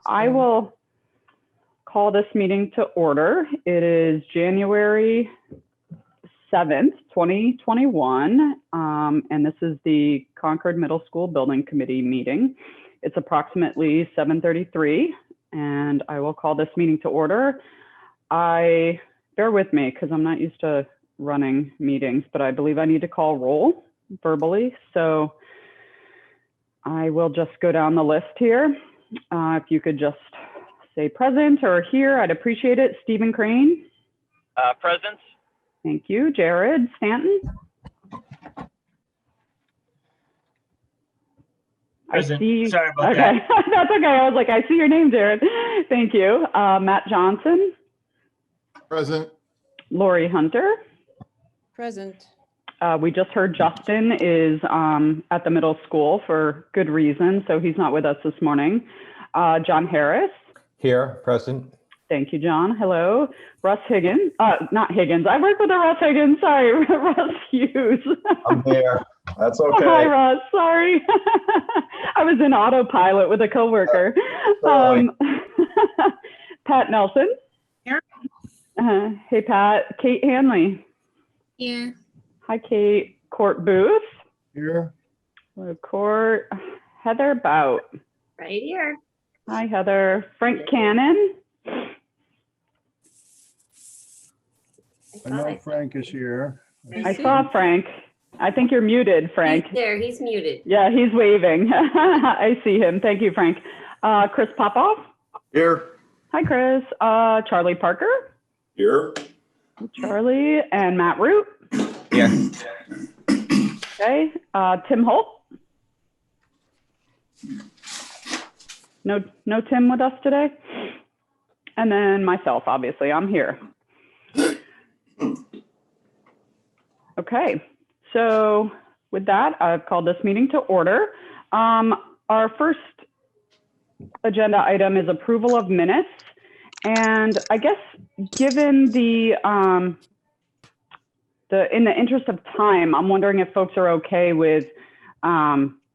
I will call this meeting to order. It is January 7th, 2021, and this is the Concord Middle School Building Committee meeting. It's approximately 7:33, and I will call this meeting to order. Bear with me because I'm not used to running meetings, but I believe I need to call roll verbally. So I will just go down the list here. If you could just say present or here, I'd appreciate it. Stephen Crane. Present. Thank you. Jared Stanton. Present. I see. Sorry about okay. that. That's okay. I was like, I see your name, Jared. Thank you. Matt Johnson. Present. Lori Hunter. Present. We just heard Justin is at the middle school for good reason, so he's not with us this morning. John Harris. Here, present. Thank you, John. Hello. Russ Higgins. Not Higgins. I work with a Russ Higgins. Sorry, Russ Hughes. I'm here. That's okay. Hi, Russ. Sorry. I was in autopilot with a coworker. Pat Nelson. Here. Hey, Pat. Kate Hanley. Here. Hi, Kate. Court Booth. Here. Hello, Court. Heather Bout. Right here. Hi, Heather. Frank Cannon. I know Frank is here. I saw Frank. I think you're muted, Frank. He's there. He's muted. Yeah, he's waving. I see him. Thank you, Frank. Chris Popoff. Here. Hi, Chris. Charlie Parker. Here. Charlie and Matt Root. Here. Okay. Tim Holt. No Tim with us today. And then myself, obviously, I'm here. Okay. So with that, I've called this meeting to order. Our first agenda item is approval of minutes. And I guess given in the interest of time, I'm wondering if folks are okay with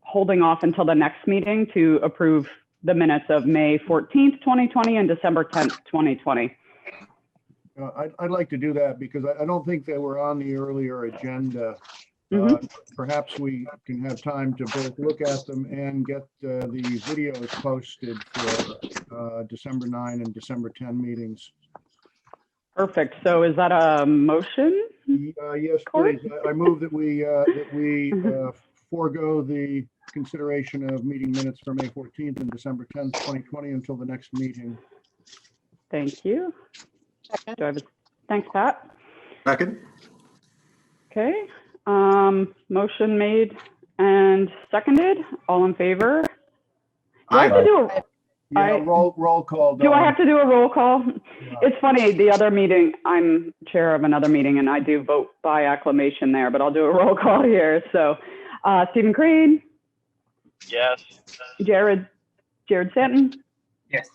holding off until the next meeting to approve the minutes of May 14th, 2020 and December 10th, 2020. I'd like to do that because I don't think they were on the earlier agenda. Perhaps we can have time to both look at them and get the videos posted for December 9 and December 10 meetings. Perfect. So is that a motion? Yes, Court? please. I move that we forego the consideration of meeting minutes for May 14th and December 10th, 2020 until the next meeting. Thank you. Do I have thanks, Pat. Second. Okay. Motion made and seconded. All in favor? Do I have to do a, Roll call. do I have to do a roll call? It's funny, the other meeting, I'm chair of another meeting and I do vote by acclamation there, but I'll do a roll call here. So Stephen Crane. Yes. Jared Stanton. Yes.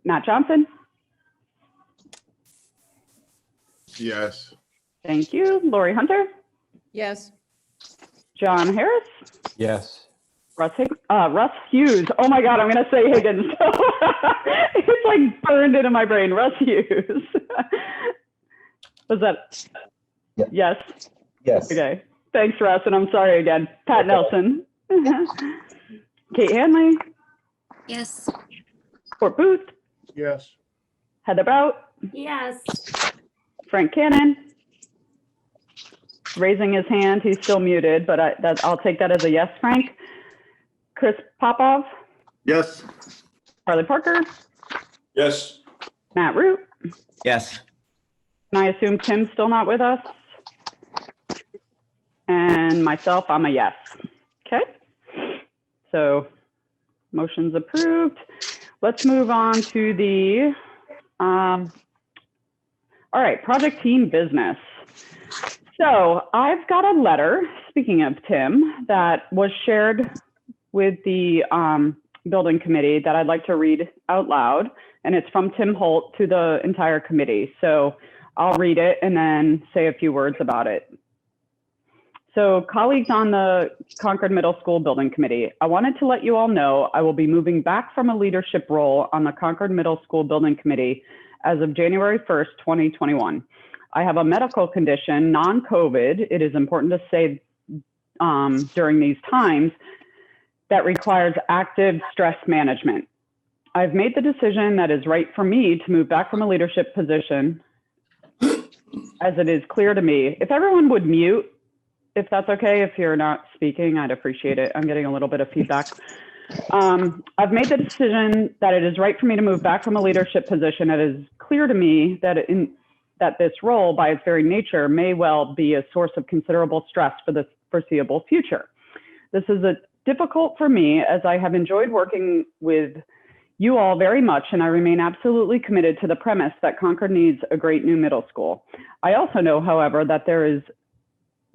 Matt Johnson. Yes. Thank you. Lori Hunter. Yes. John Harris. Yes. Russ Hughes. Oh my God, I'm going to say Higgins. It's like burned into my brain. Russ Hughes. Was that? Yeah. Yes. Yes. Okay. Thanks, Russ. And I'm sorry again. Pat Nelson. Kate Hanley. Yes. Court Booth. Yes. Heather Bout. Yes. Frank Cannon. Raising his hand. He's still muted, but I'll take that as a yes, Frank. Chris Popoff. Yes. Charlie Parker. Yes. Matt Root. Yes. And I assume Tim's still not with us. And myself, I'm a yes. Okay. So motion's approved. Let's move on to the, all right, project team business. So I've got a letter, speaking of Tim, that was shared with the building committee that I'd like to read out loud. And it's from Tim Holt to the entire committee. So I'll read it and then say a few words about it. So colleagues on the Concord Middle School Building Committee, I wanted to let you all know I will be moving back from a leadership role on the Concord Middle School Building Committee as of January 1st, 2021. I have a medical condition, non-COVID, it is important to say during these times, that requires active stress management. I've made the decision that is right for me to move back from a leadership position as it is clear to me. If everyone would mute, if that's okay, if you're not speaking, I'd appreciate it. I'm getting a little bit of feedback. I've made the decision that it is right for me to move back from a leadership position. It is clear to me that that this role, by its very nature, may well be a source of considerable stress for the foreseeable future. This is difficult for me as I have enjoyed working with you all very much, and I remain absolutely committed to the premise that Concord needs a great new middle school. I also know, however, that there is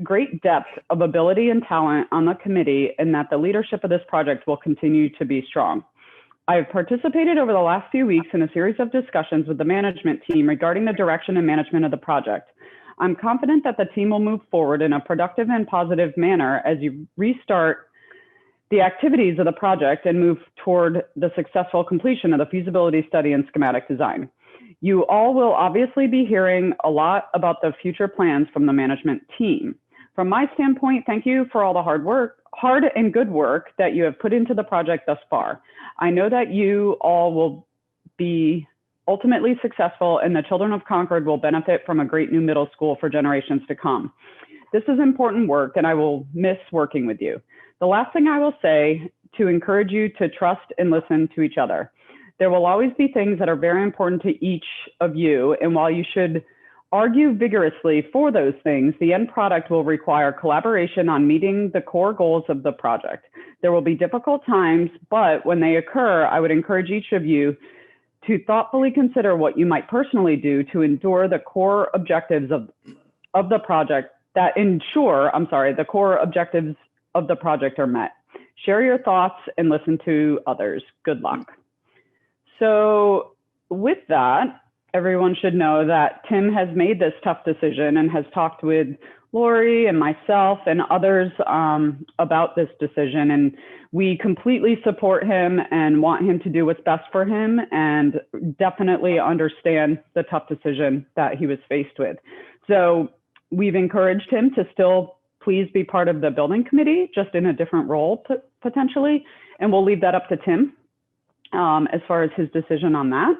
great depth of ability and talent on the committee and that the leadership of this project will continue to be strong. I have participated over the last few weeks in a series of discussions with the management team regarding the direction and management of the project. I'm confident that the team will move forward in a productive and positive manner as you restart the activities of the project and move toward the successful completion of the feasibility study and schematic design. You all will obviously be hearing a lot about the future plans from the management team. From my standpoint, thank you for all the hard and good work that you have put into the project thus far. I know that you all will be ultimately successful and the children of Concord will benefit from a great new middle school for generations to come. This is important work and I will miss working with you. The last thing I will say to encourage you to trust and listen to each other. There will always be things that are very important to each of you, and while you should argue vigorously for those things, the end product will require collaboration on meeting the core goals of the project. There will be difficult times, but when they occur, I would encourage each of you to thoughtfully consider what you might personally do to endure the core objectives of the project that ensure, the core objectives of the project are met. Share your thoughts and listen to others. Good luck. So with that, everyone should know that Tim has made this tough decision and has talked with Lori and myself and others about this decision. And we completely support him and want him to do what's best for him and definitely understand the tough decision that he was faced with. So we've encouraged him to still please be part of the building committee, just in a different role potentially. And we'll leave that up to Tim as far as his decision on that.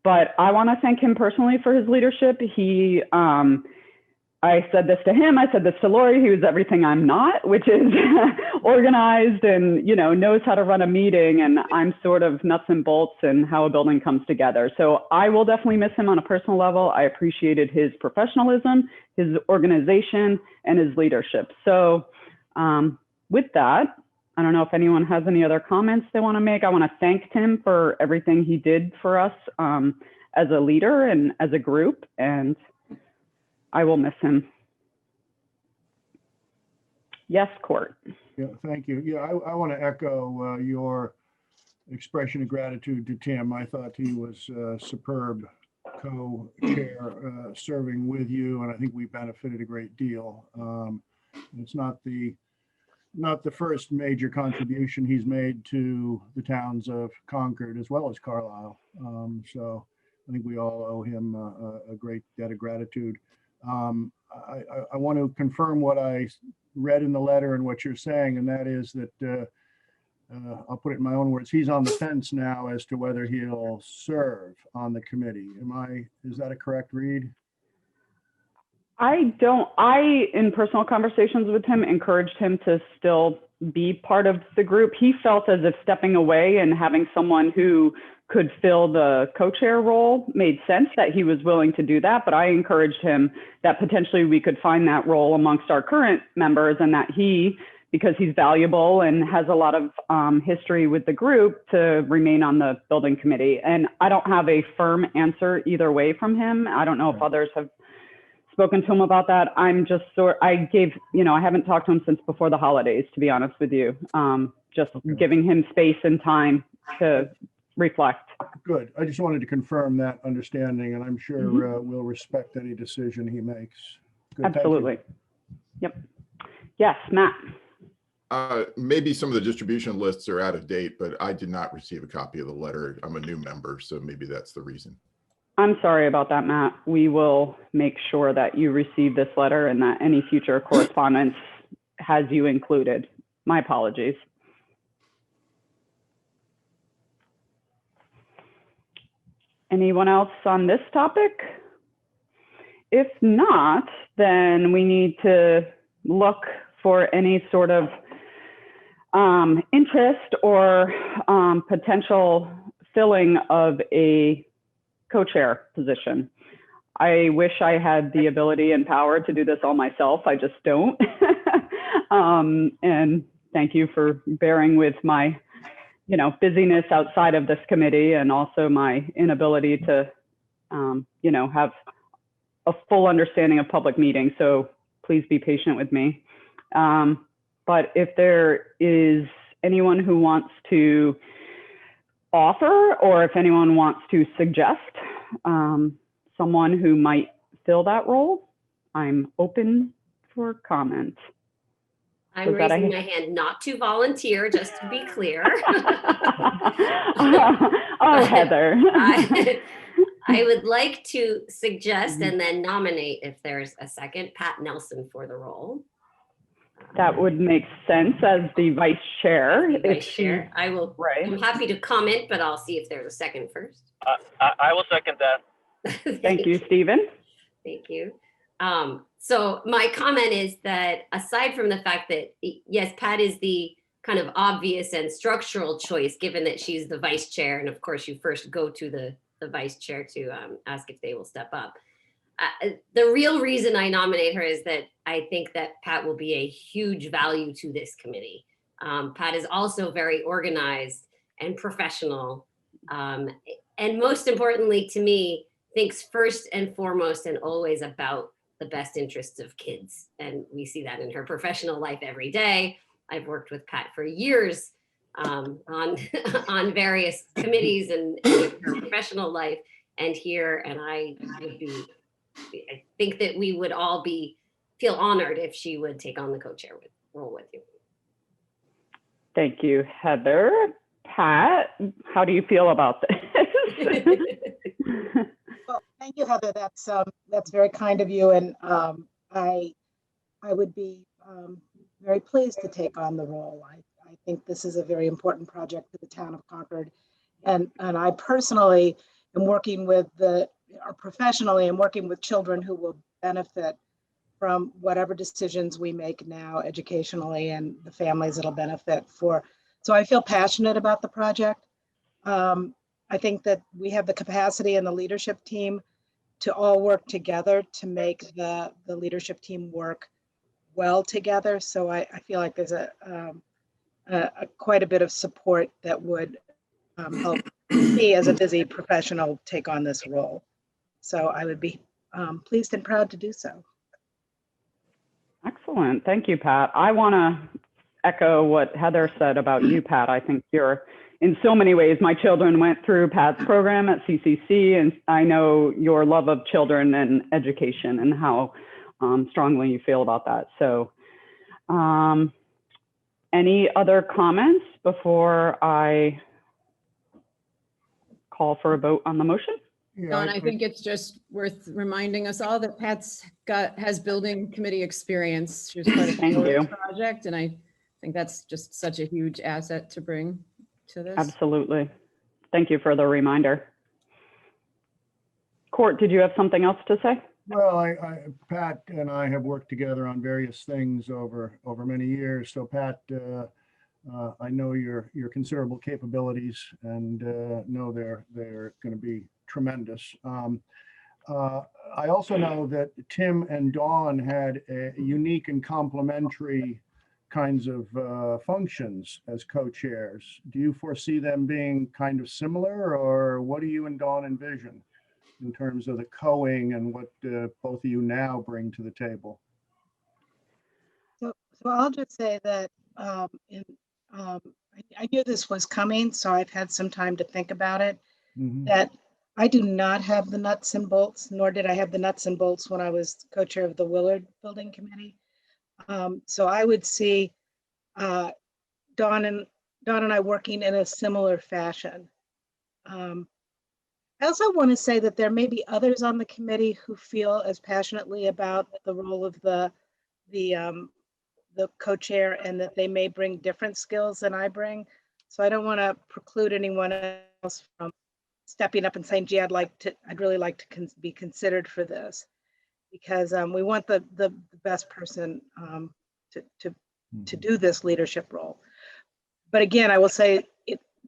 But I want to thank him personally for his leadership. I said this to him, I said this to Lori, he was everything I'm not, which is organized and, knows how to run a meeting, and I'm sort of nuts and bolts and how a building comes together. So I will definitely miss him on a personal level. I appreciated his professionalism, his organization, and his leadership. So with that, I don't know if anyone has any other comments they want to make. I want to thank Tim for everything he did for us as a leader and as a group, and I will miss him. Yes, Court. Yeah, thank you. Yeah, I want to echo your expression of gratitude to Tim. I thought he was superb co-chair serving with you, and I think we benefited a great deal. It's not the first major contribution he's made to the towns of Concord as well as Carlisle. So I think we all owe him a great debt of gratitude. I want to confirm what I read in the letter and what you're saying, and that is that I'll put it in my own words. He's on the fence now as to whether he'll serve on the committee. Is that a correct read? In personal conversations with him, encouraged him to still be part of the group. He felt as if stepping away and having someone who could fill the co-chair role made sense, that he was willing to do that. But I encouraged him that potentially we could find that role amongst our current members, and that he, because he's valuable and has a lot of history with the group, to remain on the building committee. And I don't have a firm answer either way from him. I don't know if others have spoken to him about that. I haven't talked to him since before the holidays, to be honest with you. Just giving him space and time to reflect. Good. I just wanted to confirm that understanding, and I'm sure we'll respect any decision he makes. Good, absolutely. Yep. Yes, Matt. Maybe some of the distribution lists are out of date, but I did not receive a copy of the letter. I'm a new member, so maybe that's the reason. I'm sorry about that, Matt. We will make sure that you receive this letter and that any future correspondence has you included. My apologies. Anyone else on this topic? If not, then we need to look for any sort of interest or potential filling of a co-chair position. I wish I had the ability and power to do this all myself. I just don't. And thank you for bearing with my, busyness outside of this committee, and also my inability to, have a full understanding of public meetings. So please be patient with me. But if there is anyone who wants to offer, or if anyone wants to suggest someone who might fill that role, I'm open for comment. I'm raising my hand not to volunteer, just to be clear. Oh, Heather. I would like to suggest and then nominate, if there's a second, Pat Nelson for the role. That would make sense as the vice chair. Vice chair. I will. Right. I'm happy to comment, but I'll see if there's a second first. I will second that. Thank you, Stephen. Thank you. So my comment is that aside from the fact that, yes, Pat is the kind of obvious and structural choice, given that she's the vice chair. And of course, you first go to the vice chair to ask if they will step up. The real reason I nominate her is that I think that Pat will be a huge value to this committee. Pat is also very organized and professional. And most importantly to me, thinks first and foremost and always about the best interests of kids. And we see that in her professional life every day. I've worked with Pat for years on various committees and in her professional life and here. And I think that we would all feel honored if she would take on the co-chair role with you. Thank you, Heather. Pat, how do you feel about this? Well, thank you, Heather. That's very kind of you, and I would be very pleased to take on the role. I think this is a very important project for the town of Concord, and I personally am working with professionally am working with children who will benefit from whatever decisions we make now educationally, and the families it'll benefit for. So I feel passionate about the project. I think that we have the capacity and the leadership team to all work together to make the leadership team work well together. So I feel like there's quite a bit of support that would help me as a busy professional take on this role. So I would be pleased and proud to do so. Excellent. Thank you, Pat. I want to echo what Heather said about you, Pat. I think you're, in so many ways, my children went through Pat's program at CCC, and I know your love of children and education and how strongly you feel about that. So any other comments before I call for a vote on the motion? Yeah, No, and I think it's just worth reminding us all that Pat's has building committee experience. She was part of Thank the you. project, and I think that's just such a huge asset to bring to this. Absolutely. Thank you for the reminder. Court, did you have something else to say? Well, Pat and I have worked together on various things over many years. So Pat, I know your considerable capabilities, and know they're going to be tremendous. I also know that Tim and Dawn had a unique and complementary kinds of functions as co-chairs. Do you foresee them being kind of similar, or what do you and Dawn envision in terms of the co-ing and what both of you now bring to the table? So I'll just say that I knew this was coming, so I've had some time to think about it. Mm-hmm. That I do not have the nuts and bolts, nor did I have the nuts and bolts when I was co-chair of the Willard Building Committee. So I would see Dawn and I working in a similar fashion. I also want to say that there may be others on the committee who feel as passionately about the role of the co-chair, and that they may bring different skills than I bring. So I don't want to preclude anyone else from stepping up and saying, gee, I'd really like to be considered for this, because we want the best person to do this leadership role. But again, I will say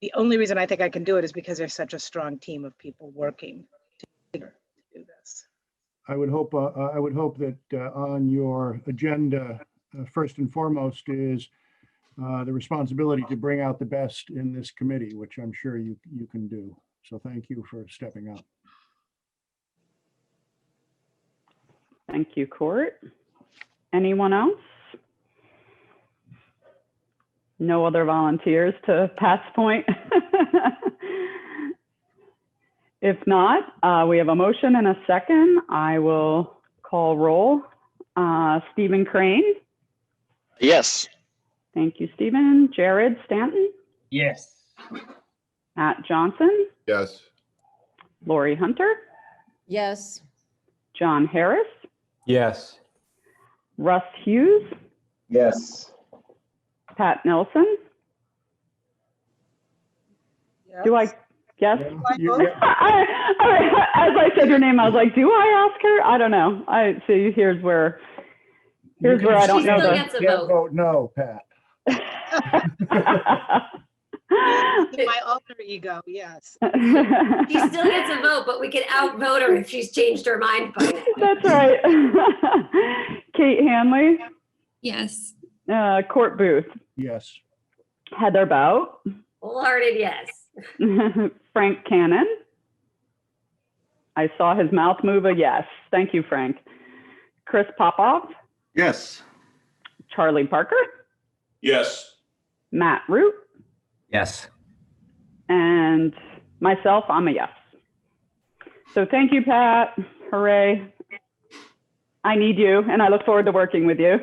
the only reason I think I can do it is because there's such a strong team of people working to do this. I would hope that on your agenda, first and foremost is the responsibility to bring out the best in this committee, which I'm sure you can do. So thank you for stepping up. Thank you, Court. Anyone else? No other volunteers to Pat's point? If not, we have a motion and a second. I will call roll. Stephen Crane. Yes. Thank you, Stephen. Jared Stanton. Yes. Matt Johnson. Yes. Lori Hunter. Yes. John Harris. Yes. Russ Hughes. Yes. Pat Nelson. Yes. Do I guess? Yeah. As I said your name, I was like, do I ask her? I don't know. I see. Here's where I don't She know still the. gets a Can't vote. vote no, Pat. My alter ego, yes. She still gets a vote, but we could outvote her if she's changed her mind by now. That's right. Kate Hanley. Yes. Court Booth. Yes. Heather Bout. Wholehearted yes. Frank Cannon. I saw his mouth move a yes. Thank you, Frank. Chris Popoff. Yes. Charlie Parker. Yes. Matt Root. Yes. And myself, I'm a yes. So thank you, Pat. Hooray. I need you, and I look forward to working with you.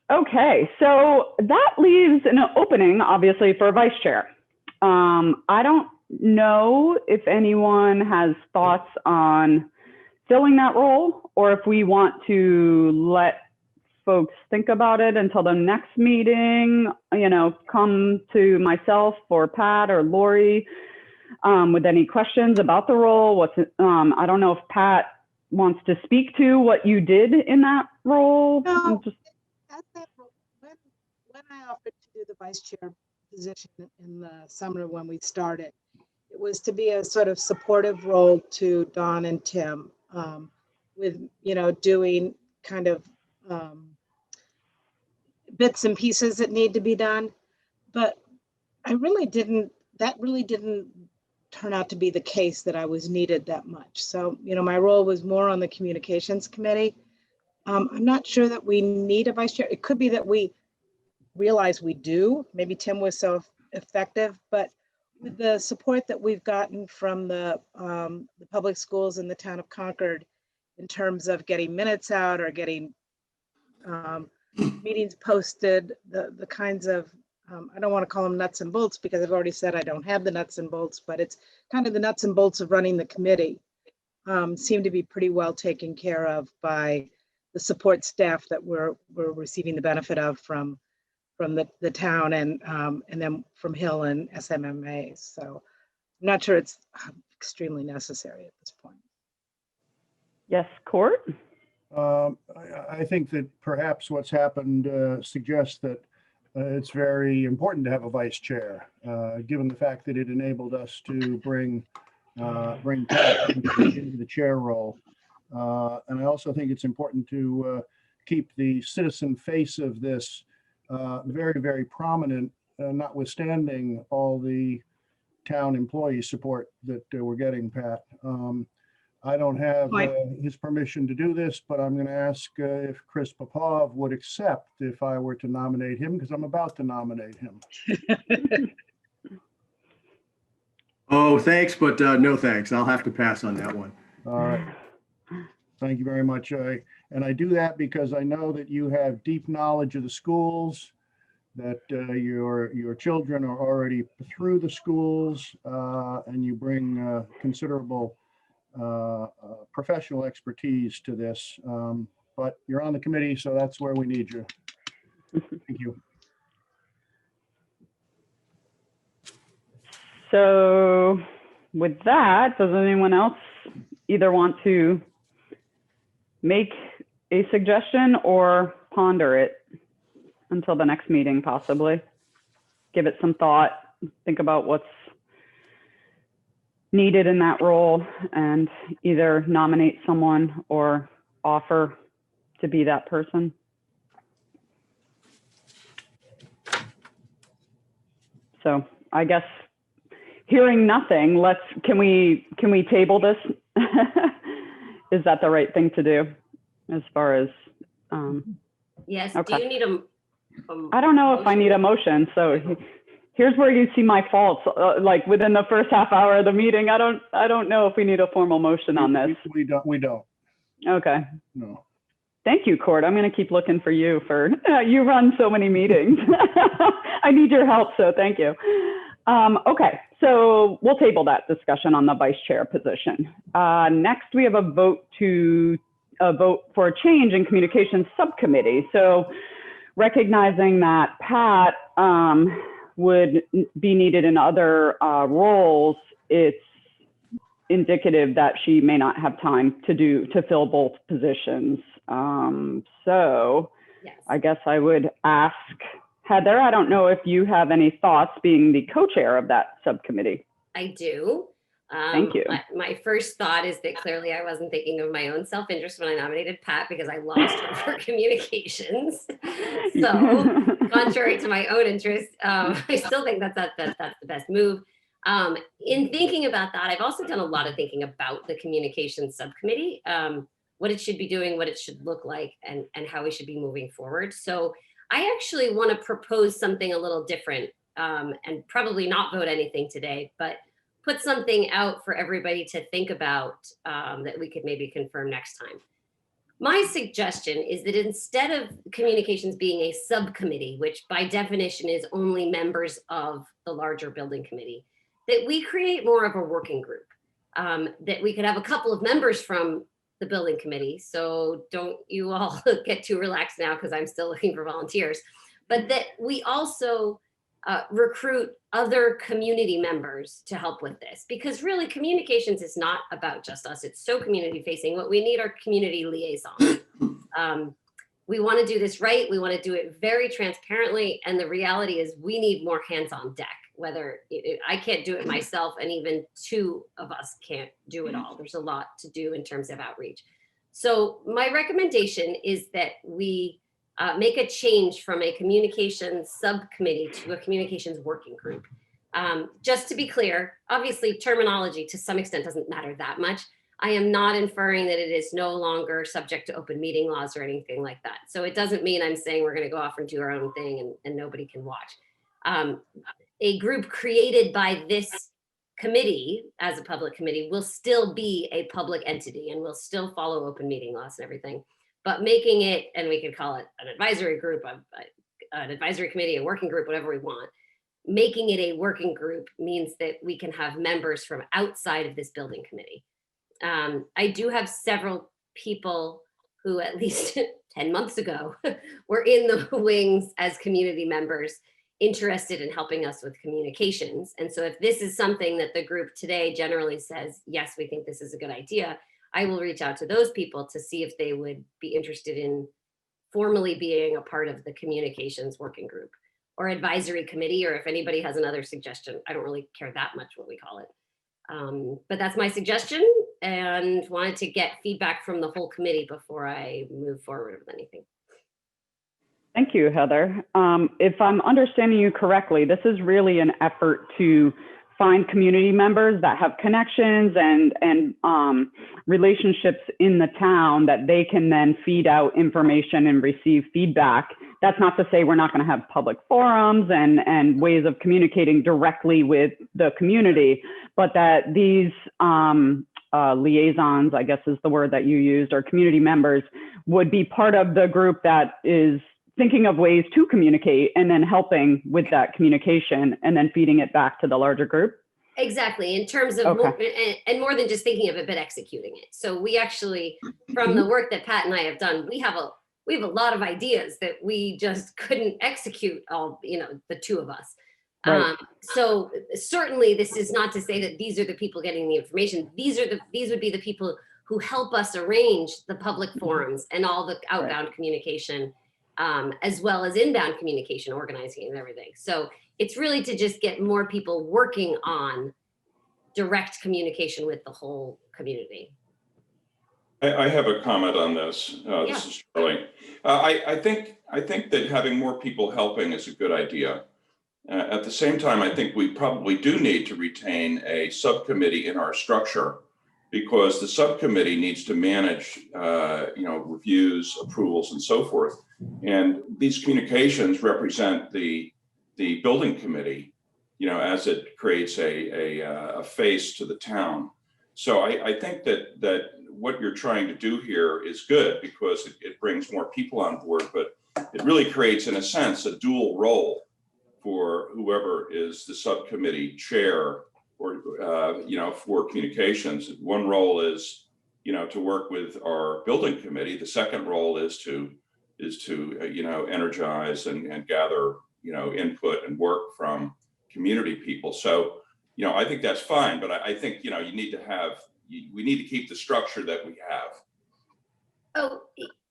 Okay, so that leaves an opening, obviously, for vice chair. I don't know if anyone has thoughts on filling that role, or if we want to let folks think about it until the next meeting, come to myself or Pat or Lori with any questions about the role. I don't know if Pat wants to speak to what you did in that role. No. When I offered to do the vice chair position in the summer when we started, it was to be a sort of supportive role to Dawn and Tim, with, doing kind of bits and pieces that need to be done. But that really didn't turn out to be the case, that I was needed that much. So, my role was more on the communications committee. I'm not sure that we need a vice chair. It could be that we realize we do. Maybe Tim was so effective, but with the support that we've gotten from the public schools in the town of Concord, in terms of getting minutes out or getting meetings posted, the kinds of, I don't want to call them nuts and bolts, because I've already said I don't have the nuts and bolts, but it's kind of the nuts and bolts of running the committee, seem to be pretty well taken care of by the support staff that we're receiving the benefit of from the town and then from Hill and SMMA. So I'm not sure it's extremely necessary at this point. Yes, Court. I think that perhaps what's happened suggests that it's very important to have a vice chair, given the fact that it enabled us to bring Pat into the chair role. And I also think it's important to keep the citizen face of this very, very prominent, notwithstanding all the town employee support that we're getting, Pat. I don't have his permission to do this, but I'm going to ask if Chris Popov would accept if I were to nominate him, because I'm about to nominate him. Oh, thanks, but no thanks. I'll have to pass on that one. All right. Thank you very much. And I do that because I know that you have deep knowledge of the schools, that your children are already through the schools, and you bring considerable professional expertise to this. But you're on the committee, so that's where we need you. Thank you. So with that, does anyone else either want to make a suggestion or ponder it until the next meeting, possibly? Give it some thought, think about what's needed in that role, and either nominate someone or offer to be that person. So I guess hearing nothing, can we table this? Is that the right thing to do as far as, Yes, Okay. do you need a I don't know if I need a motion. So here's where you see my faults, like within the first half hour of the meeting. I don't know if we need a formal motion on this. We don't. Okay. No. Thank you, Cord. I'm going to keep looking for you you run so many meetings. I need your help, so thank you. Okay, so we'll table that discussion on the vice chair position. Next, we have a vote for a change in communications subcommittee. So recognizing that Pat would be needed in other roles, it's indicative that she may not have time to fill both positions. So yes. I guess I would ask Heather, I don't know if you have any thoughts being the co-chair of that subcommittee. I do. Thank you. My first thought is that clearly I wasn't thinking of my own self-interest when I nominated Pat because I lost her for communications. So contrary to my own interest, I still think that's the best move. In thinking about that, I've also done a lot of thinking about the communications subcommittee, what it should be doing, what it should look like, and how we should be moving forward. So I actually want to propose something a little different, and probably not vote anything today, but put something out for everybody to think about that we could maybe confirm next time. My suggestion is that instead of communications being a subcommittee, which by definition is only members of the larger building committee, that we create more of a working group, that we could have a couple of members from the building committee. So don't you all get too relaxed now because I'm still looking for volunteers, but that we also recruit other community members to help with this, because really communications is not about just us. It's so community facing. What we need are community liaisons. We want to do this right. We want to do it very transparently. And the reality is we need more hands on deck, whether I can't do it myself and even two of us can't do it all. There's a lot to do in terms of outreach. So my recommendation is that we make a change from a communications subcommittee to a communications working group. Just to be clear, obviously terminology to some extent doesn't matter that much. I am not inferring that it is no longer subject to open meeting laws or anything like that. So it doesn't mean I'm saying we're going to go off and do our own thing and nobody can watch. A group created by this committee as a public committee will still be a public entity and will still follow open meeting laws and everything. But making it, and we could call it an advisory group, an advisory committee, a working group, whatever we want, making it a working group means that we can have members from outside of this building committee. I do have several people who at least 10 months ago were in the wings as community members interested in helping us with communications. And so if this is something that the group today generally says, yes, we think this is a good idea, I will reach out to those people to see if they would be interested in formally being a part of the communications working group or advisory committee, or if anybody has another suggestion. I don't really care that much what we call it. But that's my suggestion, and wanted to get feedback from the whole committee before I move forward with anything. Thank you, Heather. If I'm understanding you correctly, this is really an effort to find community members that have connections and relationships in the town that they can then feed out information and receive feedback. That's not to say we're not going to have public forums and ways of communicating directly with the community, but that these liaisons, I guess is the word that you used, or community members would be part of the group that is thinking of ways to communicate and then helping with that communication and then feeding it back to the larger group. Exactly, in terms of and more than just thinking of it, but executing it. So we actually, from the work that Pat and I have done, we have a lot of ideas that we just couldn't execute all, the two of us. Right. So certainly this is not to say that these are the people getting the information. These would be the people who help us arrange the public forums and all the outbound communication, as well as inbound communication, organizing and everything. So it's really to just get more people working on direct communication with the whole community. I have a comment on this. This is Charlie. I think that having more people helping is a good idea. At the same time, I think we probably do need to retain a subcommittee in our structure, because the subcommittee needs to manage, reviews, approvals, and so forth. And these communications represent the building committee, as it creates a face to the town. So I think that what you're trying to do here is good, because it brings more people on board, but it really creates, in a sense, a dual role for whoever is the subcommittee chair, or for communications. One role is, to work with our building committee. The second role is to energize and gather input and work from community people. So I think that's fine, but I think we need to keep the structure that we have. Oh,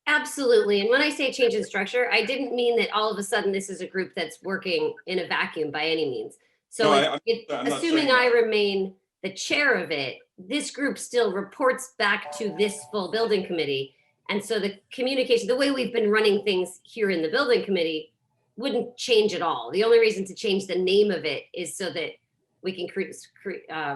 absolutely. And when I say change in structure, I didn't mean that all of a sudden this is a group that's working in a vacuum by any means. So No, I'm not assuming saying I that. remain the chair of it, this group still reports back to this full building committee. And so the communication, the way we've been running things here in the building committee, wouldn't change at all. The only reason to change the name of it is so that we can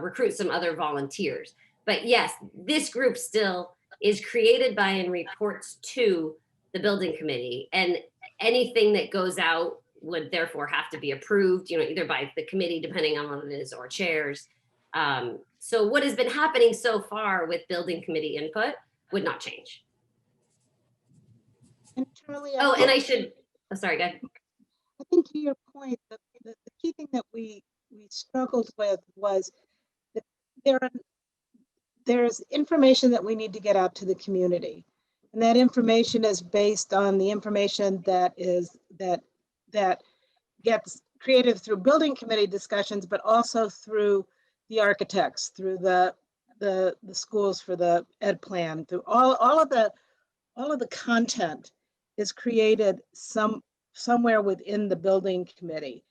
recruit some other volunteers. But yes, this group still is created by and reports to the building committee, and anything that goes out would therefore have to be approved, either by the committee, depending on what it is, or chairs. So what has been happening so far with building committee input would not change. And Charlie, Sorry, go ahead. I think to your point, the key thing that we struggled with was that there's information that we need to get out to the community. And that information is based on the information that gets created through building committee discussions, but also through the architects, through the schools for the ed plan, through all of the content is created somewhere within the building committee.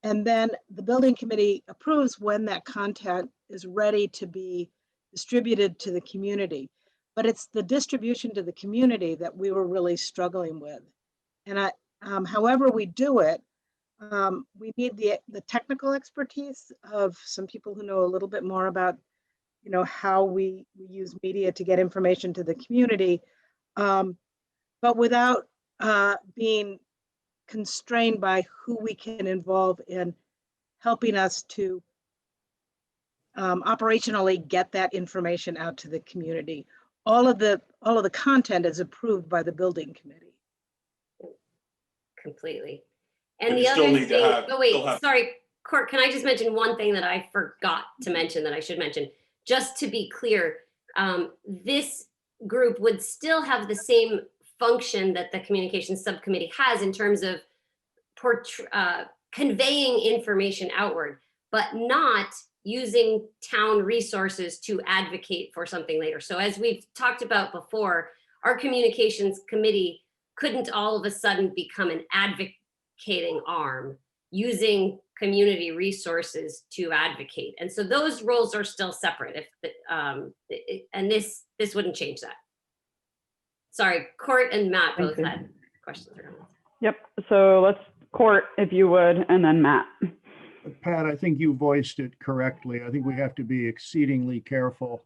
And then the building committee approves when that content is ready to be distributed to the community. But it's the distribution to the community that we were really struggling with. And however we do it, we need the technical expertise of some people who know a little bit more about, how we use media to get information to the community, but without being constrained by who we can involve in helping us to operationally get that information out to the community. All of the content is approved by the building committee. Completely. But And you the still other need to thing, have- oh wait, still have- sorry, Court, can I just mention one thing that I forgot to mention that I should mention? Just to be clear, this group would still have the same function that the communications subcommittee has in terms of conveying information outward, but not using town resources to advocate for something later. So as we've talked about before, our communications committee couldn't all of a sudden become an advocating arm using community resources to advocate. And so those roles are still separate. And this wouldn't change that. Sorry, Court and Matt both had questions around this. Yep. So let's Court, if you would, and then Matt. Pat, I think you voiced it correctly. I think we have to be exceedingly careful.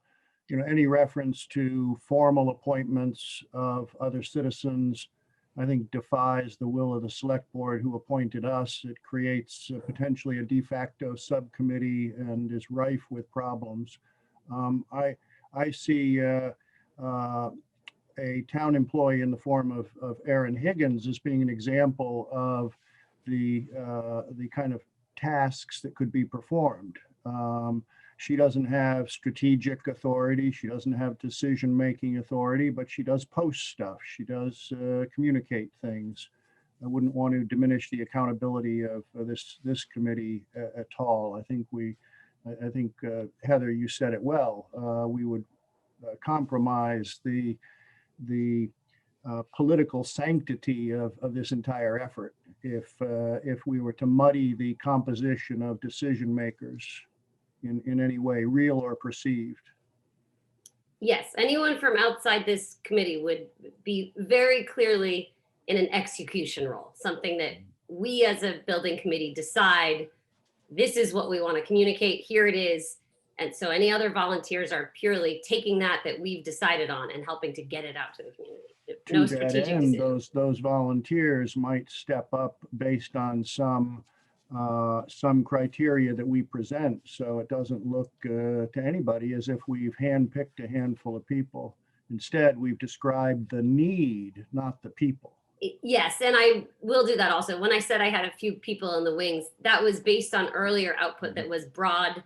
Any reference to formal appointments of other citizens, I think defies the will of the select board who appointed us. It creates potentially a de facto subcommittee and is rife with problems. I see a town employee in the form of Erin Higgins as being an example of the kind of tasks that could be performed. She doesn't have strategic authority. She doesn't have decision-making authority, but she does post stuff. She does communicate things. I wouldn't want to diminish the accountability of this committee at all. I think Heather, you said it well. We would compromise the political sanctity of this entire effort if we were to muddy the composition of decision makers in any way, real or perceived. Yes, anyone from outside this committee would be very clearly in an execution role, something that we as a building committee decide, this is what we want to communicate, here it is. And so any other volunteers are purely taking that we've decided on and helping to get it out to the community. No To that strategic end, decision. those volunteers might step up based on some criteria that we present, so it doesn't look to anybody as if we've handpicked a handful of people. Instead, we've described the need, not the people. Yes, and I will do that also. When I said I had a few people in the wings, that was based on earlier output that was broad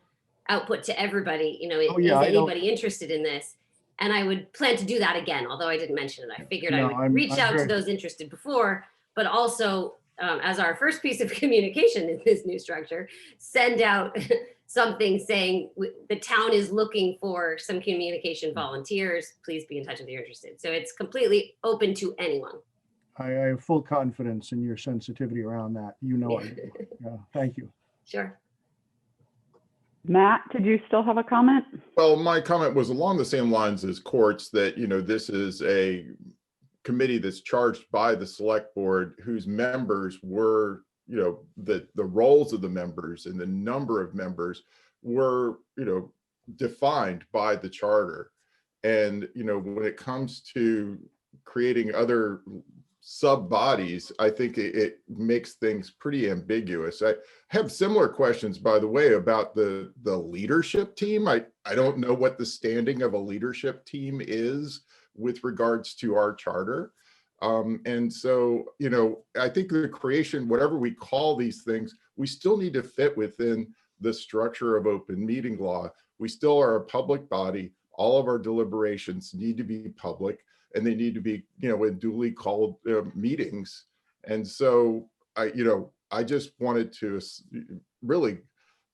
output to everybody. Oh, yeah, is anybody interested in this? And I would plan to do that again, although I didn't mention it. I figured I would reach out to those interested before, but also as our first piece of communication in this new structure, send out something saying the town is looking for some communication volunteers. Please be in touch if you're interested. So it's completely open to anyone. I have full confidence in your sensitivity around that. I do. Yeah, thank you. Sure. Matt, did you still have a comment? Well, my comment was along the same lines as Court's, that, this is a committee that's charged by the select board, whose members were, the roles of the members and the number of members were, defined by the charter. And, when it comes to creating other sub bodies, I think it makes things pretty ambiguous. I have similar questions, by the way, about the leadership team. I don't know what the standing of a leadership team is with regards to our charter. And so, I think the creation, whatever we call these things, we still need to fit within the structure of open meeting law. We still are a public body. All of our deliberations need to be public, and they need to be, in duly called meetings. And so I just wanted to really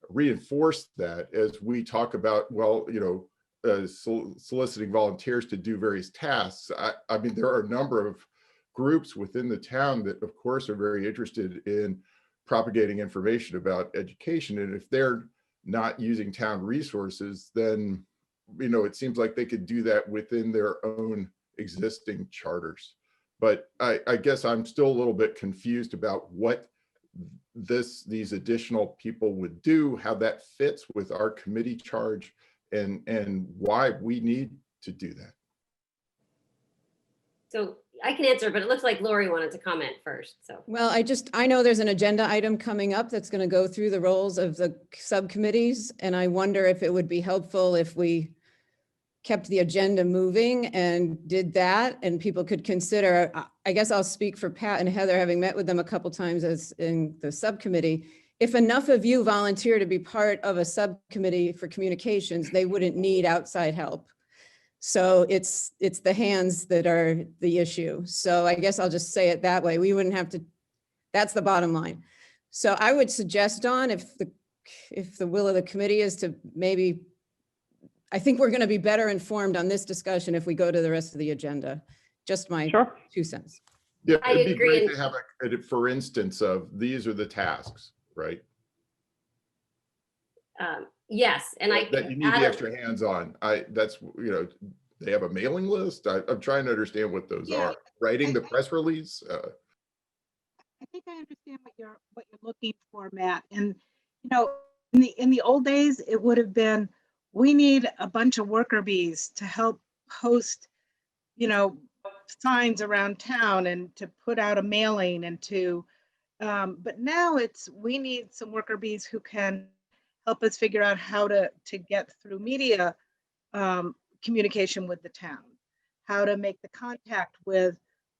reinforce that as we talk about, soliciting volunteers to do various tasks. I mean, there are a number of groups within the town that, of course, are very interested in propagating information about education. And if they're not using town resources, then, it seems like they could do that within their own existing charters. But I guess I'm still a little bit confused about what these additional people would do, how that fits with our committee charge, and why we need to do that. So I can answer, but it looks like Lori wanted to comment first. So, Well, I know there's an agenda item coming up that's going to go through the roles of the subcommittees. And I wonder if it would be helpful if we kept the agenda moving and did that, and people could consider, I guess I'll speak for Pat and Heather, having met with them a couple times as in the subcommittee. If enough of you volunteer to be part of a subcommittee for communications, they wouldn't need outside help. So it's the hands that are the issue. So I guess I'll just say it that way. We wouldn't have to, that's the bottom line. So I would suggest, Dawn, if the will of the committee is to maybe, I think we're going to be better informed on this discussion if we go to the rest of the agenda. Just my 2 cents. Yeah, I it'd be agree. great to have a, for instance, of these are the tasks, right? yes, and That you need the extra hands on. That's, they have a mailing list. I'm trying to understand what those Yeah. are. Writing the press release. I think I understand what you're looking for, Matt. And in the old days, it would have been, we need a bunch of worker bees to help post, signs around town and to put out a mailing and to, but now we need some worker bees who can help us figure out how to get through media communication with the town, how to make the contact with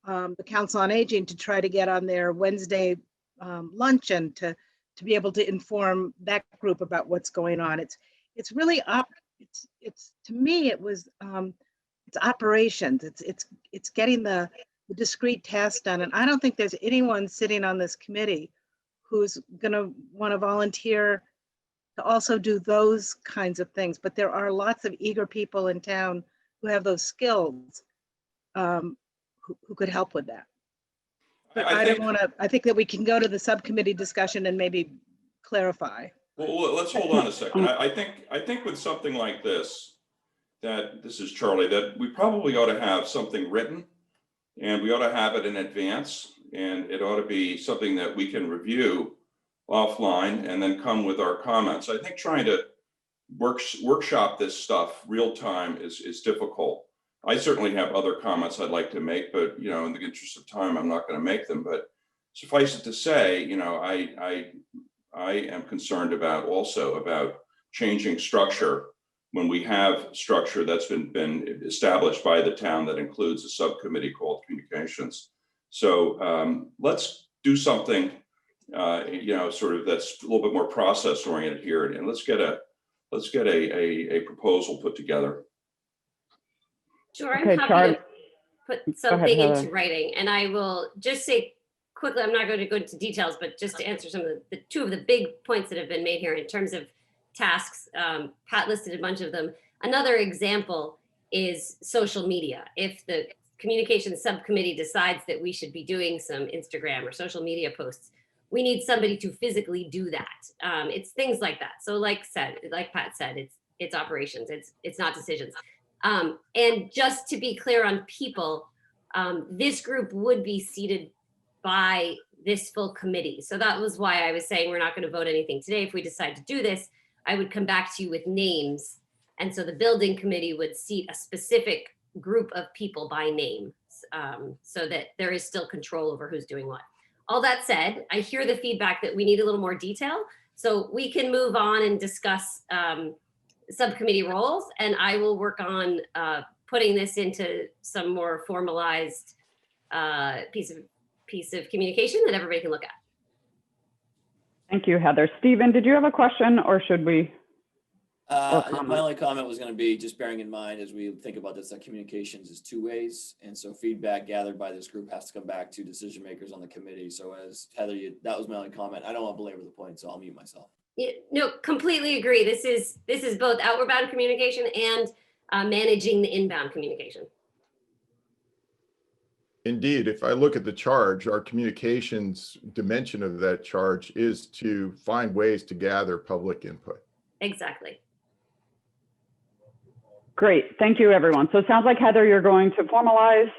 the Council on Aging to try to get on their Wednesday luncheon to be able to inform that group about what's going on. It's really it's to me it was it's operations. It's getting the discrete tasks done, and I don't think there's anyone sitting on this committee who's going to want to volunteer to also do those kinds of things. But there are lots of eager people in town who have those skills who could help with that. But I think that we can go to the subcommittee discussion and maybe clarify. Well, let's hold on a second. I think with something like this, this is Charlie, that we probably ought to have something written, and we ought to have it in advance, and it ought to be something that we can review offline and then come with our comments. I think trying to workshop this stuff real time is difficult. I certainly have other comments I'd like to make, but in the interest of time, I'm not going to make them. But suffice it to say, I am concerned about changing structure when we have structure that's been established by the town that includes a subcommittee called communications. So let's do something, sort of that's a little bit more process oriented here, and let's get a proposal put together. Sure, I'm Okay, happy Charlie. to put something Heather. into writing, and I will just say quickly, I'm not going to go into details, but just to answer some of the two of the big points that have been made here in terms of tasks. Pat listed a bunch of them. Another example is social media. If the communications subcommittee decides that we should be doing some Instagram or social media posts, we need somebody to physically do that. It's things like that. So like Pat said, it's operations, it's not decisions. And just to be clear on people, this group would be seated by this full committee. So that was why I was saying we're not going to vote anything today. If we decide to do this, I would come back to you with names. And so the building committee would seat a specific group of people by name, so that there is still control over who's doing what. All that said, I hear the feedback that we need a little more detail. So we can move on and discuss subcommittee roles, and I will work on putting this into some more formalized piece of communication that everybody can look at. Thank you, Heather. Stephen, did you have a question, or should we? My only comment was going to be just bearing in mind as we think about this, that communications is two ways. And so feedback gathered by this group has to come back to decision makers on the committee. So as Heather, that was my only comment. I don't want to belabor the point, so I'll mute myself. Yeah, no, completely agree. This is both outward bound communication and managing the inbound communication. Indeed, if I look at the charge, our communications dimension of that charge is to find ways to gather public input. Exactly. Great, thank you, everyone. So it sounds like, Heather, you're going to formalize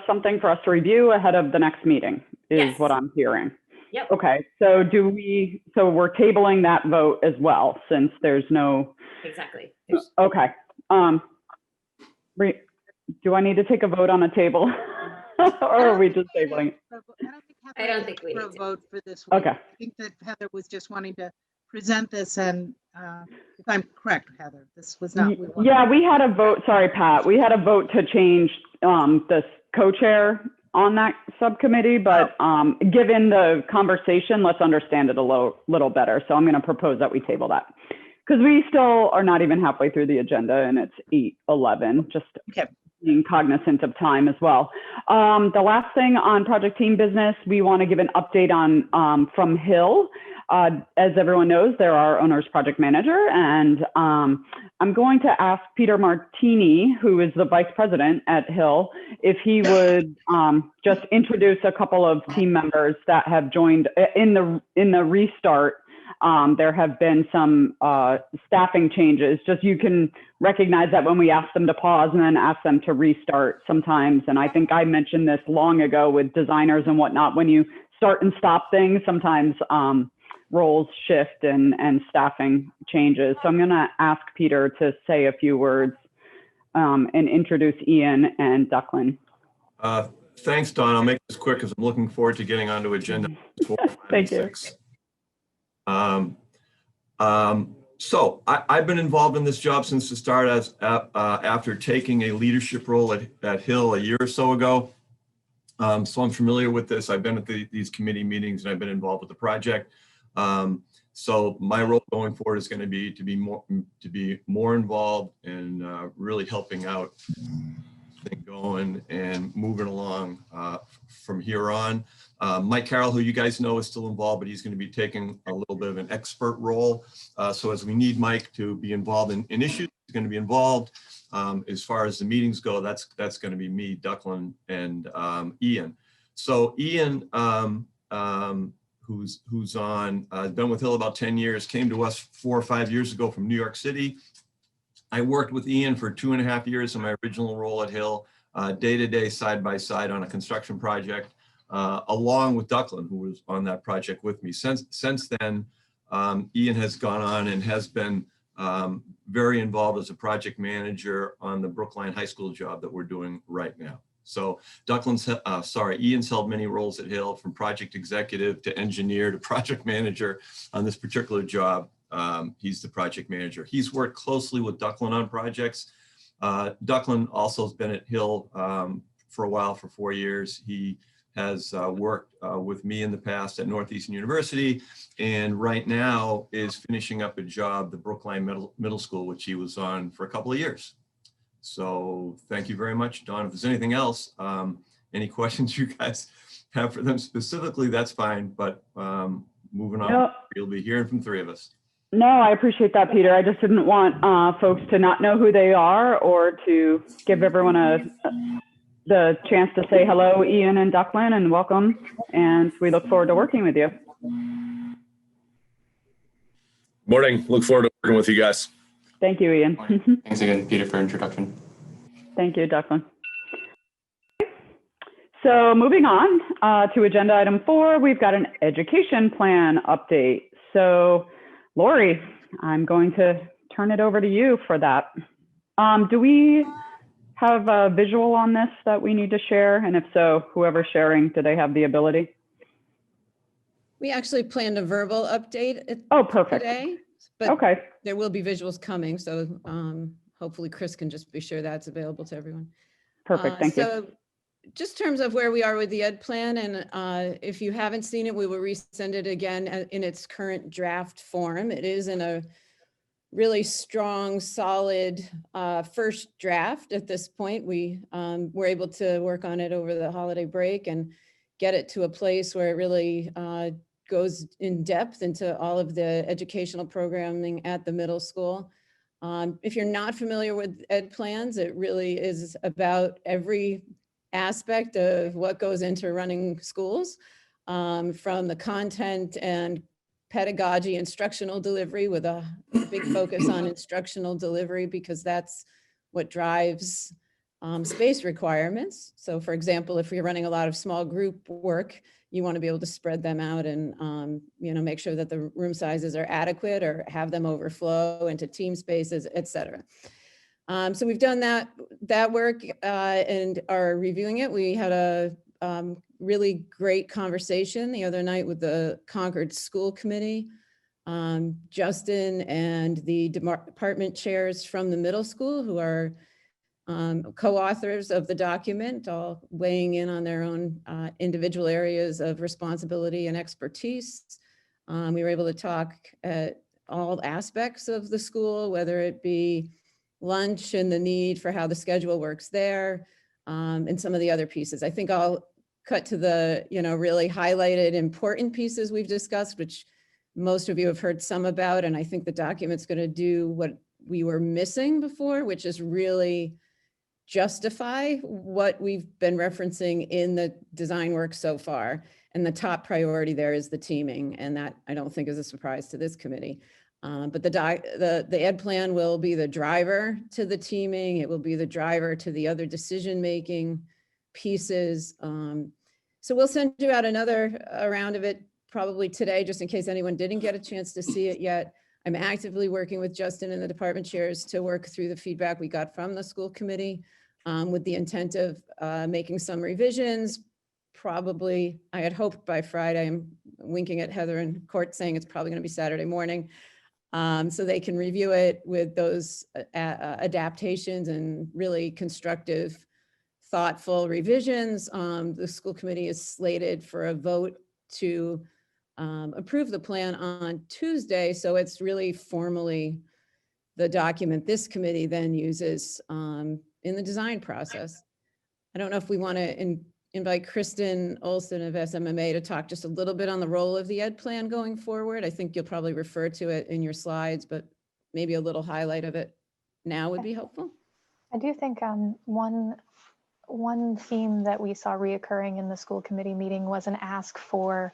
something for us to review ahead of the next meeting, is Yes. what I'm hearing. Yep. Okay, so so we're tabling that vote as well, since there's no. Exactly. Okay. Do I need to take a vote on a table? Or are we just tabling? I don't think we need a to. vote for this week. Okay. I think that Heather was just wanting to present this, and if I'm correct, Heather, this was not. Yeah, we had a vote. Sorry, Pat. We had a vote to change the co-chair on that subcommittee, but given the conversation, let's understand it a little better. So I'm going to propose that we table that, because we still are not even halfway through the agenda, and it's 8:11. Just being cognizant of time as well. The last thing on project team business, we want to give an update on from Hill. As everyone knows, they're our owner's project manager, and I'm going to ask Peter Martini, who is the vice president at Hill, if he would just introduce a couple of team members that have joined in the restart. There have been some staffing changes. Just you can recognize that when we ask them to pause and then ask them to restart sometimes. And I think I mentioned this long ago with designers and whatnot. When you start and stop things, sometimes roles shift and staffing changes. So I'm going to ask Peter to say a few words and introduce Ian and Declan. Thanks, Don. I'll make this quick because I'm looking forward to getting onto agenda. Thank you. So I've been involved in this job since the start after taking a leadership role at Hill a year or so ago. So I'm familiar with this. I've been at these committee meetings and I've been involved with the project. So my role going forward is going to be more involved and really helping out thing going and moving along from here on. Mike Carroll, who you guys know, is still involved, but he's going to be taking a little bit of an expert role. So as we need Mike to be involved in issues, he's going to be involved. As far as the meetings go, that's going to be me, Declan, and Ian. So Ian, who's on, been with Hill about 10 years, came to us 4 or 5 years ago from New York City. I worked with Ian for 2.5 years in my original role at Hill, day-to-day, side-by-side on a construction project, along with Declan, who was on that project with me. Since then, Ian has gone on and has been very involved as a project manager on the Brookline High School job that we're doing right now. So Ian's held many roles at Hill, from project executive to engineer to project manager on this particular job. He's the project manager. He's worked closely with Declan on projects. Declan also has been at Hill for a while, for 4 years. He has worked with me in the past at Northeastern University, and right now is finishing up a job, the Brookline Middle School, which he was on for a couple of years. So thank you very much, Dawn. If there's anything else, any questions you guys have for them specifically, that's fine, but moving on, No. You'll be hearing from 3 of us. No, I appreciate that, Peter. I just didn't want folks to not know who they are, or to give everyone the chance to say hello, Ian and Declan, and welcome. And we look forward to working with you. Morning. Look forward to working with you guys. Thank you, Ian. Thanks again, Peter, for introduction. Thank you, Declan. So moving on to agenda item 4, we've got an education plan update. So Lori, I'm going to turn it over to you for that. Do we have a visual on this that we need to share? And if so, whoever's sharing, do they have the ability? We actually planned a verbal update perfect. today, but Okay. there will be visuals coming. So hopefully Chris can just be sure that's available to everyone. Perfect, thank you. So just in terms of where we are with the ed plan, and if you haven't seen it, we will resend it again in its current draft form. It is in a really strong, solid first draft at this point. We were able to work on it over the holiday break and get it to a place where it really goes in depth into all of the educational programming at the middle school. If you're not familiar with ed plans, it really is about every aspect of what goes into running schools, from the content and pedagogy, instructional delivery, with a big focus on instructional delivery, because that's what drives space requirements. So for example, if you're running a lot of small group work, you want to be able to spread them out and make sure that the room sizes are adequate or have them overflow into team spaces, et cetera. So we've done that work and are reviewing it. We had a really great conversation the other night with the Concord School Committee. Justin and the department chairs from the middle school, who are co-authors of the document, all weighing in on their own individual areas of responsibility and expertise. We were able to talk at all aspects of the school, whether it be lunch and the need for how the schedule works there, and some of the other pieces. I think I'll cut to the really highlighted important pieces we've discussed, which most of you have heard some about, and I think the document's going to do what we were missing before, which is really justify what we've been referencing in the design work so far. And the top priority there is the teaming, and that I don't think is a surprise to this committee. But the ed plan will be the driver to the teaming. It will be the driver to the other decision-making pieces. So we'll send you out another round of it probably today, just in case anyone didn't get a chance to see it yet. I'm actively working with Justin and the department chairs to work through the feedback we got from the school committee, with the intent of making some revisions. Probably, I had hoped by Friday. I'm winking at Heather and Court saying it's probably going to be Saturday morning. so they can review it with those adaptations and really constructive, thoughtful revisions. The school committee is slated for a vote to approve the plan on Tuesday. So it's really formally the document this committee then uses in the design process. I don't know if we want to invite Kristen Olson of SMMA to talk just a little bit on the role of the ed plan going forward. I think you'll probably refer to it in your slides, but maybe a little highlight of it now would be helpful. I do think one theme that we saw reoccurring in the school committee meeting was an ask for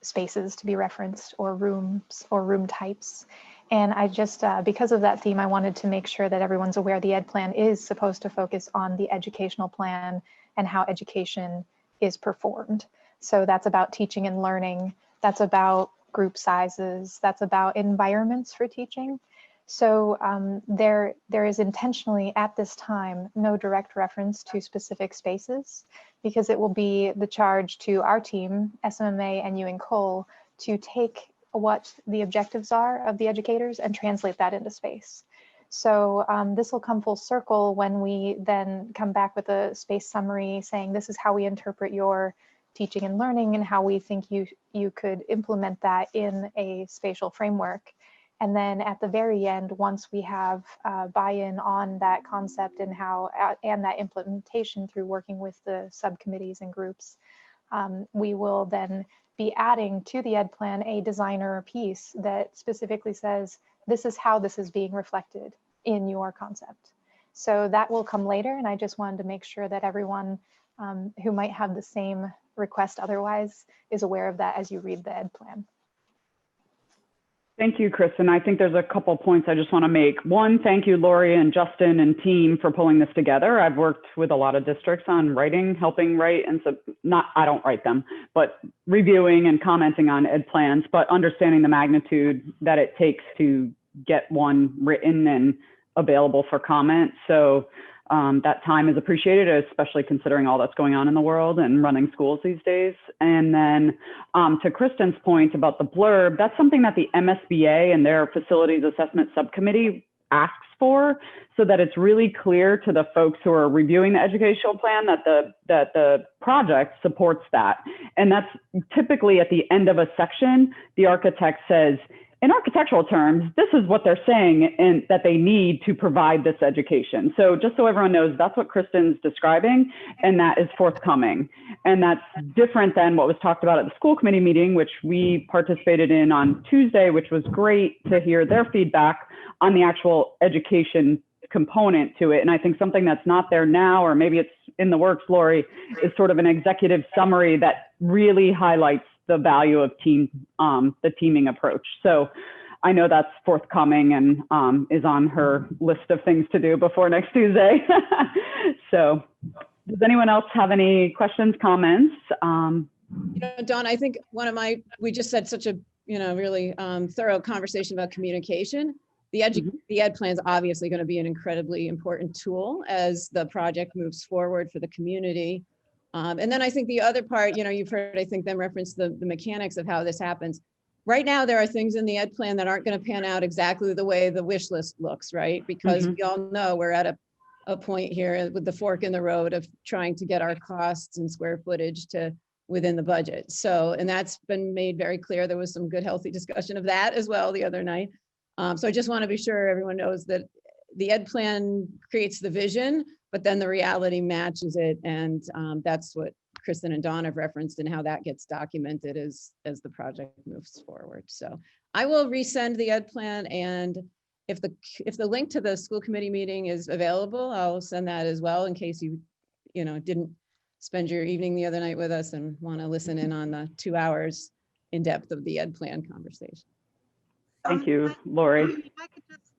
spaces to be referenced, or rooms or room types. And I just, because of that theme, I wanted to make sure that everyone's aware the ed plan is supposed to focus on the educational plan and how education is performed. So that's about teaching and learning. That's about group sizes. That's about environments for teaching. So there is intentionally at this time no direct reference to specific spaces, because it will be the charge to our team, SMMA and you and Cole, to take what the objectives are of the educators and translate that into space. So this will come full circle when we then come back with a space summary saying this is how we interpret your teaching and learning and how we think you could implement that in a spatial framework. And then at the very end, once we have buy-in on that concept and how and that implementation through working with the subcommittees and groups, we will then be adding to the ed plan a designer piece that specifically says, this is how this is being reflected in your concept. So that will come later. And I just wanted to make sure that everyone who might have the same request otherwise is aware of that as you read the ed plan. Thank you, Kristen. I think there's a couple points I just want to make. One, thank you, Lori and Justin and team for pulling this together. I've worked with a lot of districts on writing, helping write, and so I don't write them, but reviewing and commenting on ed plans, but understanding the magnitude that it takes to get one written and available for comment. So that time is appreciated, especially considering all that's going on in the world and running schools these days. And then to Kristen's point about the blurb, that's something that the MSBA and their Facilities Assessment Subcommittee asks for, so that it's really clear to the folks who are reviewing the educational plan that the project supports that. And that's typically at the end of a section, the architect says, in architectural terms, this is what they're saying and that they need to provide this education. So just so everyone knows, that's what Kristen's describing, and that is forthcoming. And that's different than what was talked about at the school committee meeting, which we participated in on Tuesday, which was great to hear their feedback on the actual education component to it. And I think something that's not there now, or maybe it's in the works, Lori, is sort of an executive summary that really highlights the value of the teaming approach. So I know that's forthcoming and is on her list of things to do before next Tuesday. So does anyone else have any questions, comments? You know, Dawn, I think we just had such a, really thorough conversation about communication. The ed plan is obviously going to be an incredibly important tool as the project moves forward for the community. And then I think the other part, you've heard, I think, them reference the mechanics of how this happens. Right now, there are things in the ed plan that aren't going to pan out exactly the way the wish list looks, right? Because we all know we're at a point here with the fork in the road of trying to get our costs and square footage to within the budget. So, and that's been made very clear. There was some good, healthy discussion of that as well the other night. So I just want to be sure everyone knows that the ed plan creates the vision, but then the reality matches it. And that's what Kristen and Dawn have referenced and how that gets documented as the project moves forward. So I will resend the ed plan, and if the link to the school committee meeting is available, I'll send that as well in case you didn't spend your evening the other night with us and want to listen in on the 2 hours in depth of the ed plan conversation. Thank you, Lori. If I could just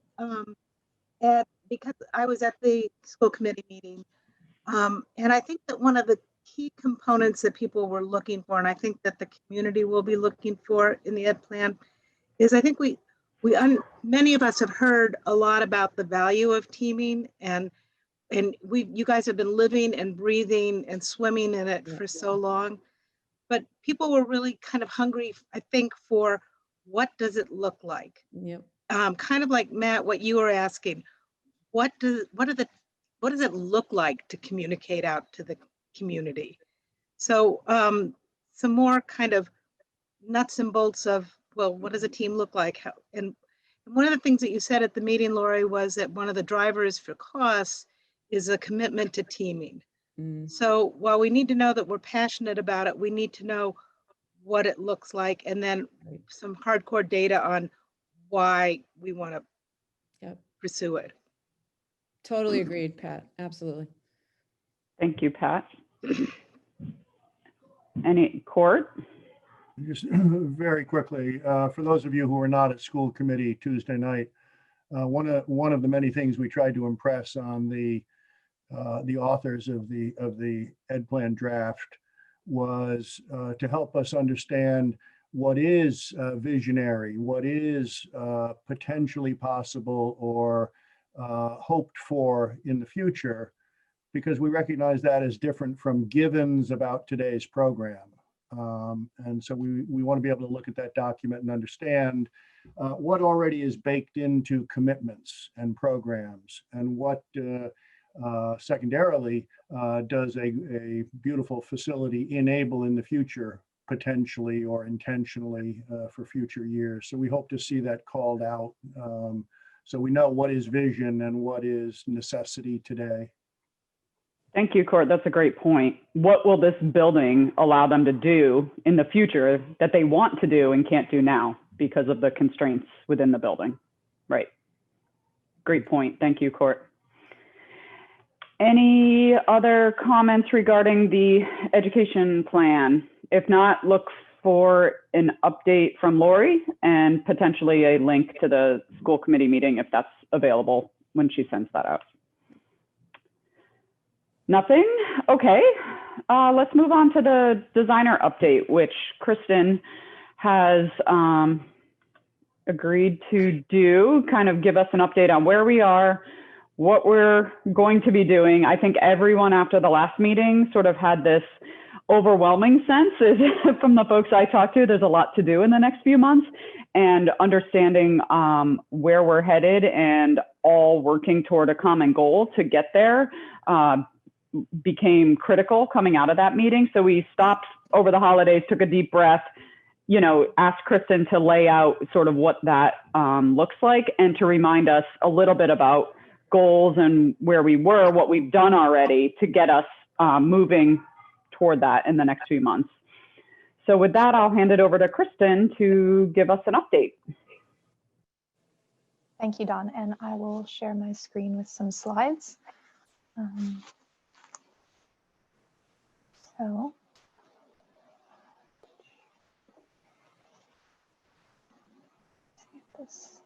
add, because I was at the school committee meeting, and I think that one of the key components that people were looking for, and I think that the community will be looking for in the ed plan, is I think many of us have heard a lot about the value of teaming, and you guys have been living and breathing and swimming in it for so long, but people were really kind of hungry, I think, for what does it look like? Yep. kind of like Matt, what you were asking, what does it look like to communicate out to the community? So some more kind of nuts and bolts of, well, what does a team look like? And one of the things that you said at the meeting, Lori, was that one of the drivers for costs is a commitment to teaming. So while we need to know that we're passionate about it, we need to know what it looks like, and then some hardcore data on why we want to pursue it. Totally agreed, Pat. Absolutely. Thank you, Pat. Any Court? Just very quickly, for those of you who were not at school committee Tuesday night, one of the many things we tried to impress on the authors of the Ed Plan draft was to help us understand what is visionary, what is potentially possible or hoped for in the future, because we recognize that as different from givens about today's program. And so we want to be able to look at that document and understand what already is baked into commitments and programs, and what secondarily does a beautiful facility enable in the future, potentially or intentionally for future years. So we hope to see that called out, so we know what is vision and what is necessity today. Thank you, Court. That's a great point. What will this building allow them to do in the future that they want to do and can't do now because of the constraints within the building? Right. Great point. Thank you, Court. Any other comments regarding the education plan? If not, look for an update from Lori and potentially a link to the school committee meeting if that's available when she sends that out. Nothing? Okay. Let's move on to the designer update, which Kristen has agreed to do, kind of give us an update on where we are, what we're going to be doing. I think everyone after the last meeting sort of had this overwhelming sense from the folks I talked to. There's a lot to do in the next few months, and understanding where we're headed and all working toward a common goal to get there became critical coming out of that meeting. So we stopped over the holidays, took a deep breath, asked Kristen to lay out sort of what that looks like, and to remind us a little bit about goals and where we were, what we've done already to get us moving toward that in the next few months. So with that, I'll hand it over to Kristen to give us an update. Thank you, Dawn, and I will share my screen with some slides. So this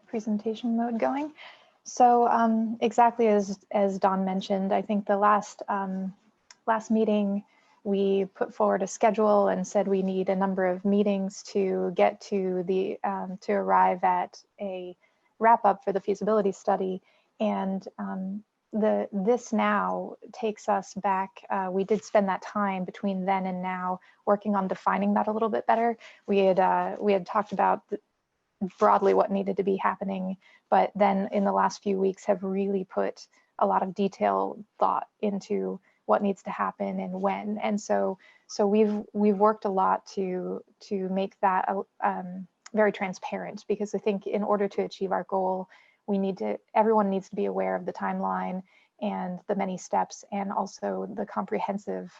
presentation mode going. So exactly as Dawn mentioned, I think the last meeting we put forward a schedule and said we need a number of meetings to get to the to arrive at a wrap up for the feasibility study. And this now takes us back. We did spend that time between then and now working on defining that a little bit better. We had talked about broadly what needed to be happening, but then in the last few weeks have really put a lot of detailed thought into what needs to happen and when. And so we've worked a lot to make that very transparent, because I think in order to achieve our goal, everyone needs to be aware of the timeline and the many steps, and also the comprehensive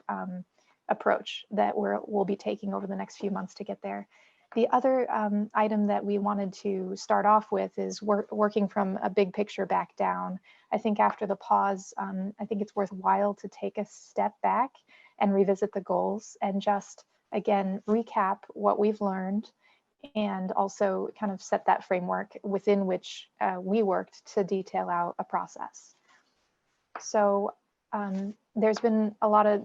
approach that we'll be taking over the next few months to get there. The other item that we wanted to start off with is working from a big picture back down. I think after the pause, I think it's worthwhile to take a step back and revisit the goals and just, again, recap what we've learned, and also kind of set that framework within which we worked to detail out a process. So there's been a lot of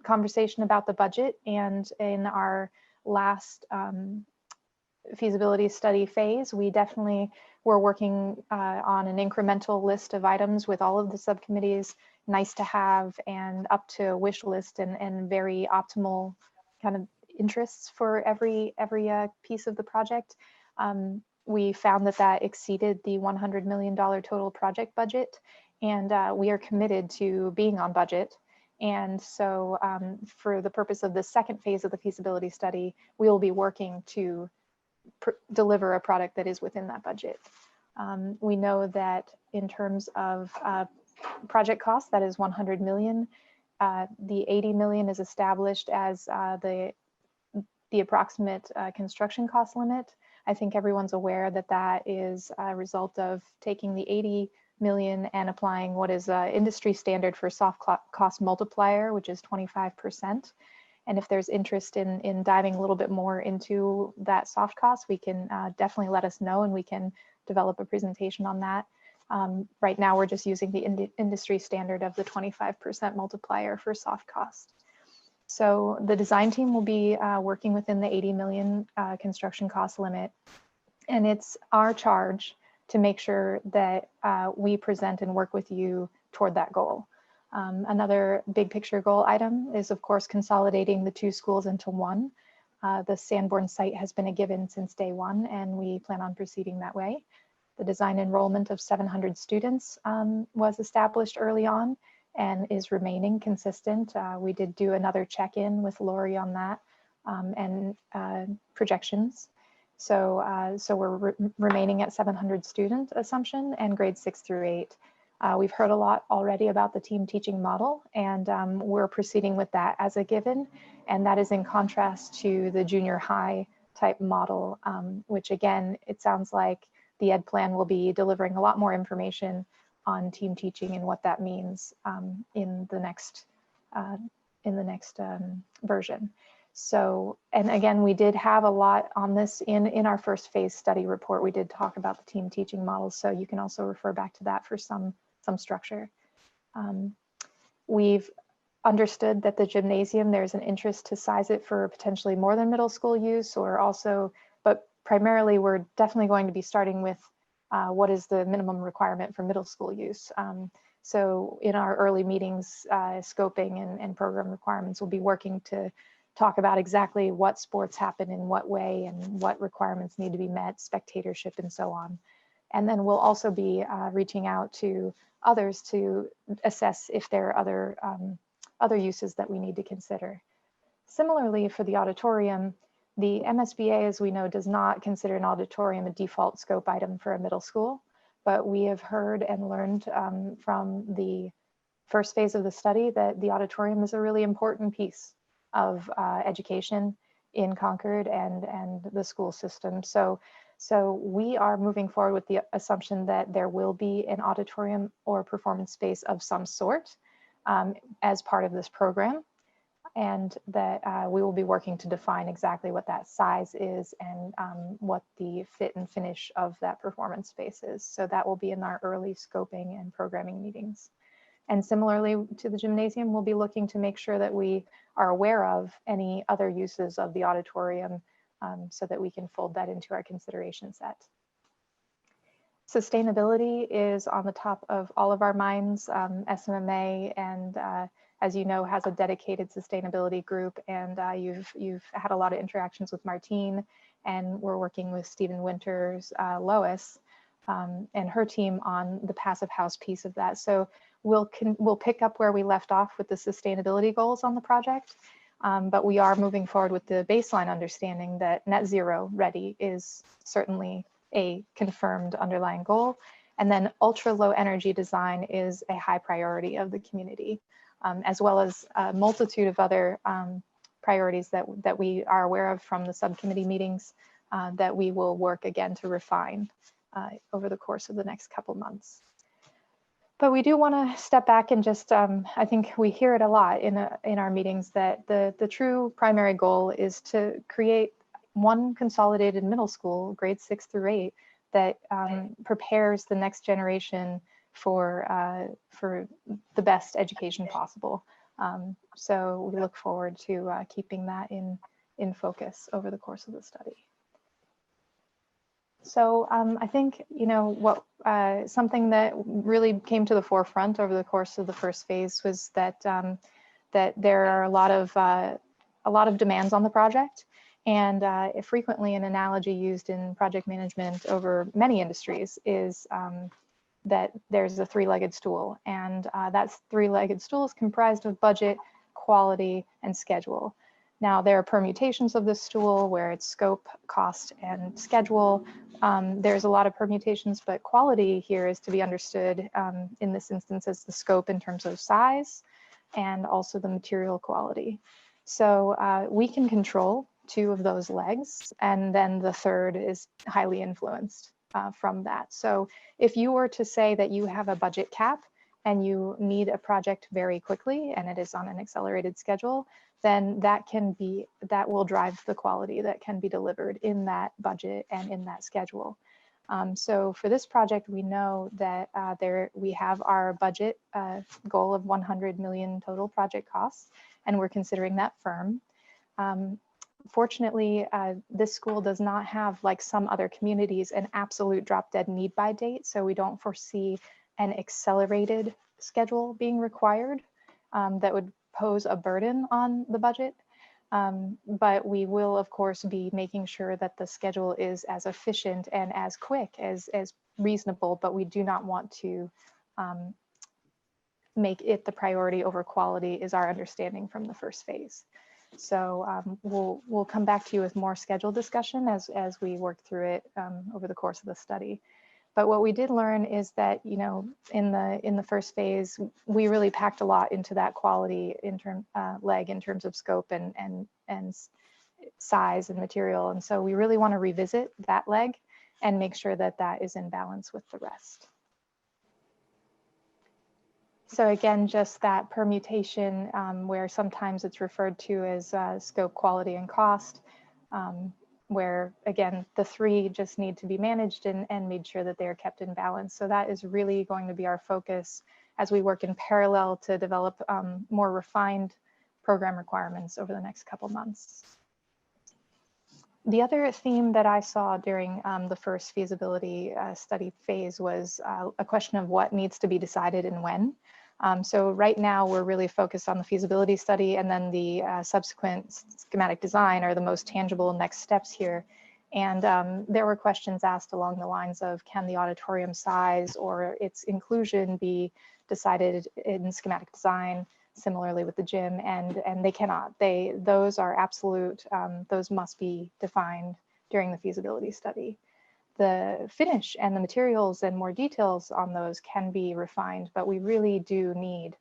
conversation about the budget, and in our last feasibility study phase, we definitely were working on an incremental list of items with all of the subcommittees, nice to have and up to wish list, and very optimal kind of interests for every piece of the project. we found that that exceeded the $100 million total project budget, and we are committed to being on budget. And so for the purpose of the second phase of the feasibility study, we will be working to deliver a product that is within that budget. We know that in terms of project cost, that is 100 million. The 80 million is established as the approximate construction cost limit. I think everyone's aware that that is a result of taking the 80 million and applying what is industry standard for soft cost multiplier, which is 25%. And if there's interest in diving a little bit more into that soft cost, we can definitely let us know and we can develop a presentation on that. Right now, we're just using the industry standard of the 25% multiplier for soft cost. So the design team will be working within the 80 million construction cost limit. And it's our charge to make sure that we present and work with you toward that goal. Another big picture goal item is, of course, consolidating the two schools into one. The Sanborn site has been a given since day one, and we plan on proceeding that way. The design enrollment of 700 students was established early on and is remaining consistent. We did do another check-in with Lori on that and projections. So we're remaining at 700 student assumption and grades 6 through 8. We've heard a lot already about the team teaching model, and we're proceeding with that as a given. And that is in contrast to the junior high type model, which again, it sounds like the ed plan will be delivering a lot more information on team teaching and what that means in the next version. So, and again, we did have a lot on this in our first phase study report. We did talk about the team teaching models, so you can also refer back to that for some structure. We've understood that the gymnasium, there's an interest to size it for potentially more than middle school use, or also, but primarily we're definitely going to be starting with what is the minimum requirement for middle school use. So in our early meetings, scoping and program requirements, we'll be working to talk about exactly what sports happen in what way and what requirements need to be met, spectatorship and so on. And then we'll also be reaching out to others to assess if there are other uses that we need to consider. Similarly, for the auditorium, the MSBA, as we know, does not consider an auditorium a default scope item for a middle school, but we have heard and learned from the first phase of the study that the auditorium is a really important piece of education in Concord and the school system. So we are moving forward with the assumption that there will be an auditorium or performance space of some sort as part of this program, and that we will be working to define exactly what that size is and what the fit and finish of that performance space is. So that will be in our early scoping and programming meetings. And similarly to the gymnasium, we'll be looking to make sure that we are aware of any other uses of the auditorium so that we can fold that into our consideration set. Sustainability is on the top of all of our minds. SMMA and as you know, has a dedicated sustainability group, and you've had a lot of interactions with Martine, and we're working with Stephen Winters, Lois, and her team on the passive house piece of that. So we'll pick up where we left off with the sustainability goals on the project, but we are moving forward with the baseline understanding that net zero ready is certainly a confirmed underlying goal. And then ultra low energy design is a high priority of the community, as well as a multitude of other priorities that we are aware of from the subcommittee meetings that we will work again to refine over the course of the next couple months. But we do want to step back and just, I think we hear it a lot in our meetings that the true primary goal is to create one consolidated middle school, grades 6 through 8, that prepares the next generation for the best education possible. So we look forward to keeping that in focus over the course of the study. So I think, you know, what something that really came to the forefront over the course of the first phase was that that there are a lot of demands on the project, And frequently an analogy used in project management over many industries is that there's a three-legged stool, and that three-legged stool is comprised of budget, quality, and schedule. Now, there are permutations of this stool where it's scope, cost, and schedule. There's a lot of permutations, but quality here is to be understood in this instance as the scope in terms of size and also the material quality. So we can control two of those legs, and then the third is highly influenced from that. So if you were to say that you have a budget cap and you need a project very quickly and it is on an accelerated schedule, then that will drive the quality that can be delivered in that budget and in that schedule. So for this project, we know that we have our budget goal of 100 million total project costs, and we're considering that firm. Fortunately, this school does not have, like some other communities, an absolute drop dead need by date. So we don't foresee an accelerated schedule being required that would pose a burden on the budget. But we will, of course, be making sure that the schedule is as efficient and as quick as reasonable, but we do not want to make it the priority over quality, is our understanding from the first phase. So we'll come back to you with more schedule discussion as we work through it over the course of the study. But what we did learn is that, you know, in the first phase, we really packed a lot into that quality leg in terms of scope and size and material. And so we really want to revisit that leg and make sure that that is in balance with the rest. So again, just that permutation where sometimes it's referred to as scope, quality, and cost, where again, the three just need to be managed and made sure that they are kept in balance. So that is really going to be our focus as we work in parallel to develop more refined program requirements over the next couple months. The other theme that I saw during the first feasibility study phase was a question of what needs to be decided and when. So right now we're really focused on the feasibility study, and then the subsequent schematic design are the most tangible next steps here. And there were questions asked along the lines of, can the auditorium size or its inclusion be decided in schematic design, similarly with the gym, and they cannot. Those are absolute, those must be defined during the feasibility study. The finish and the materials and more details on those can be refined, but we really do need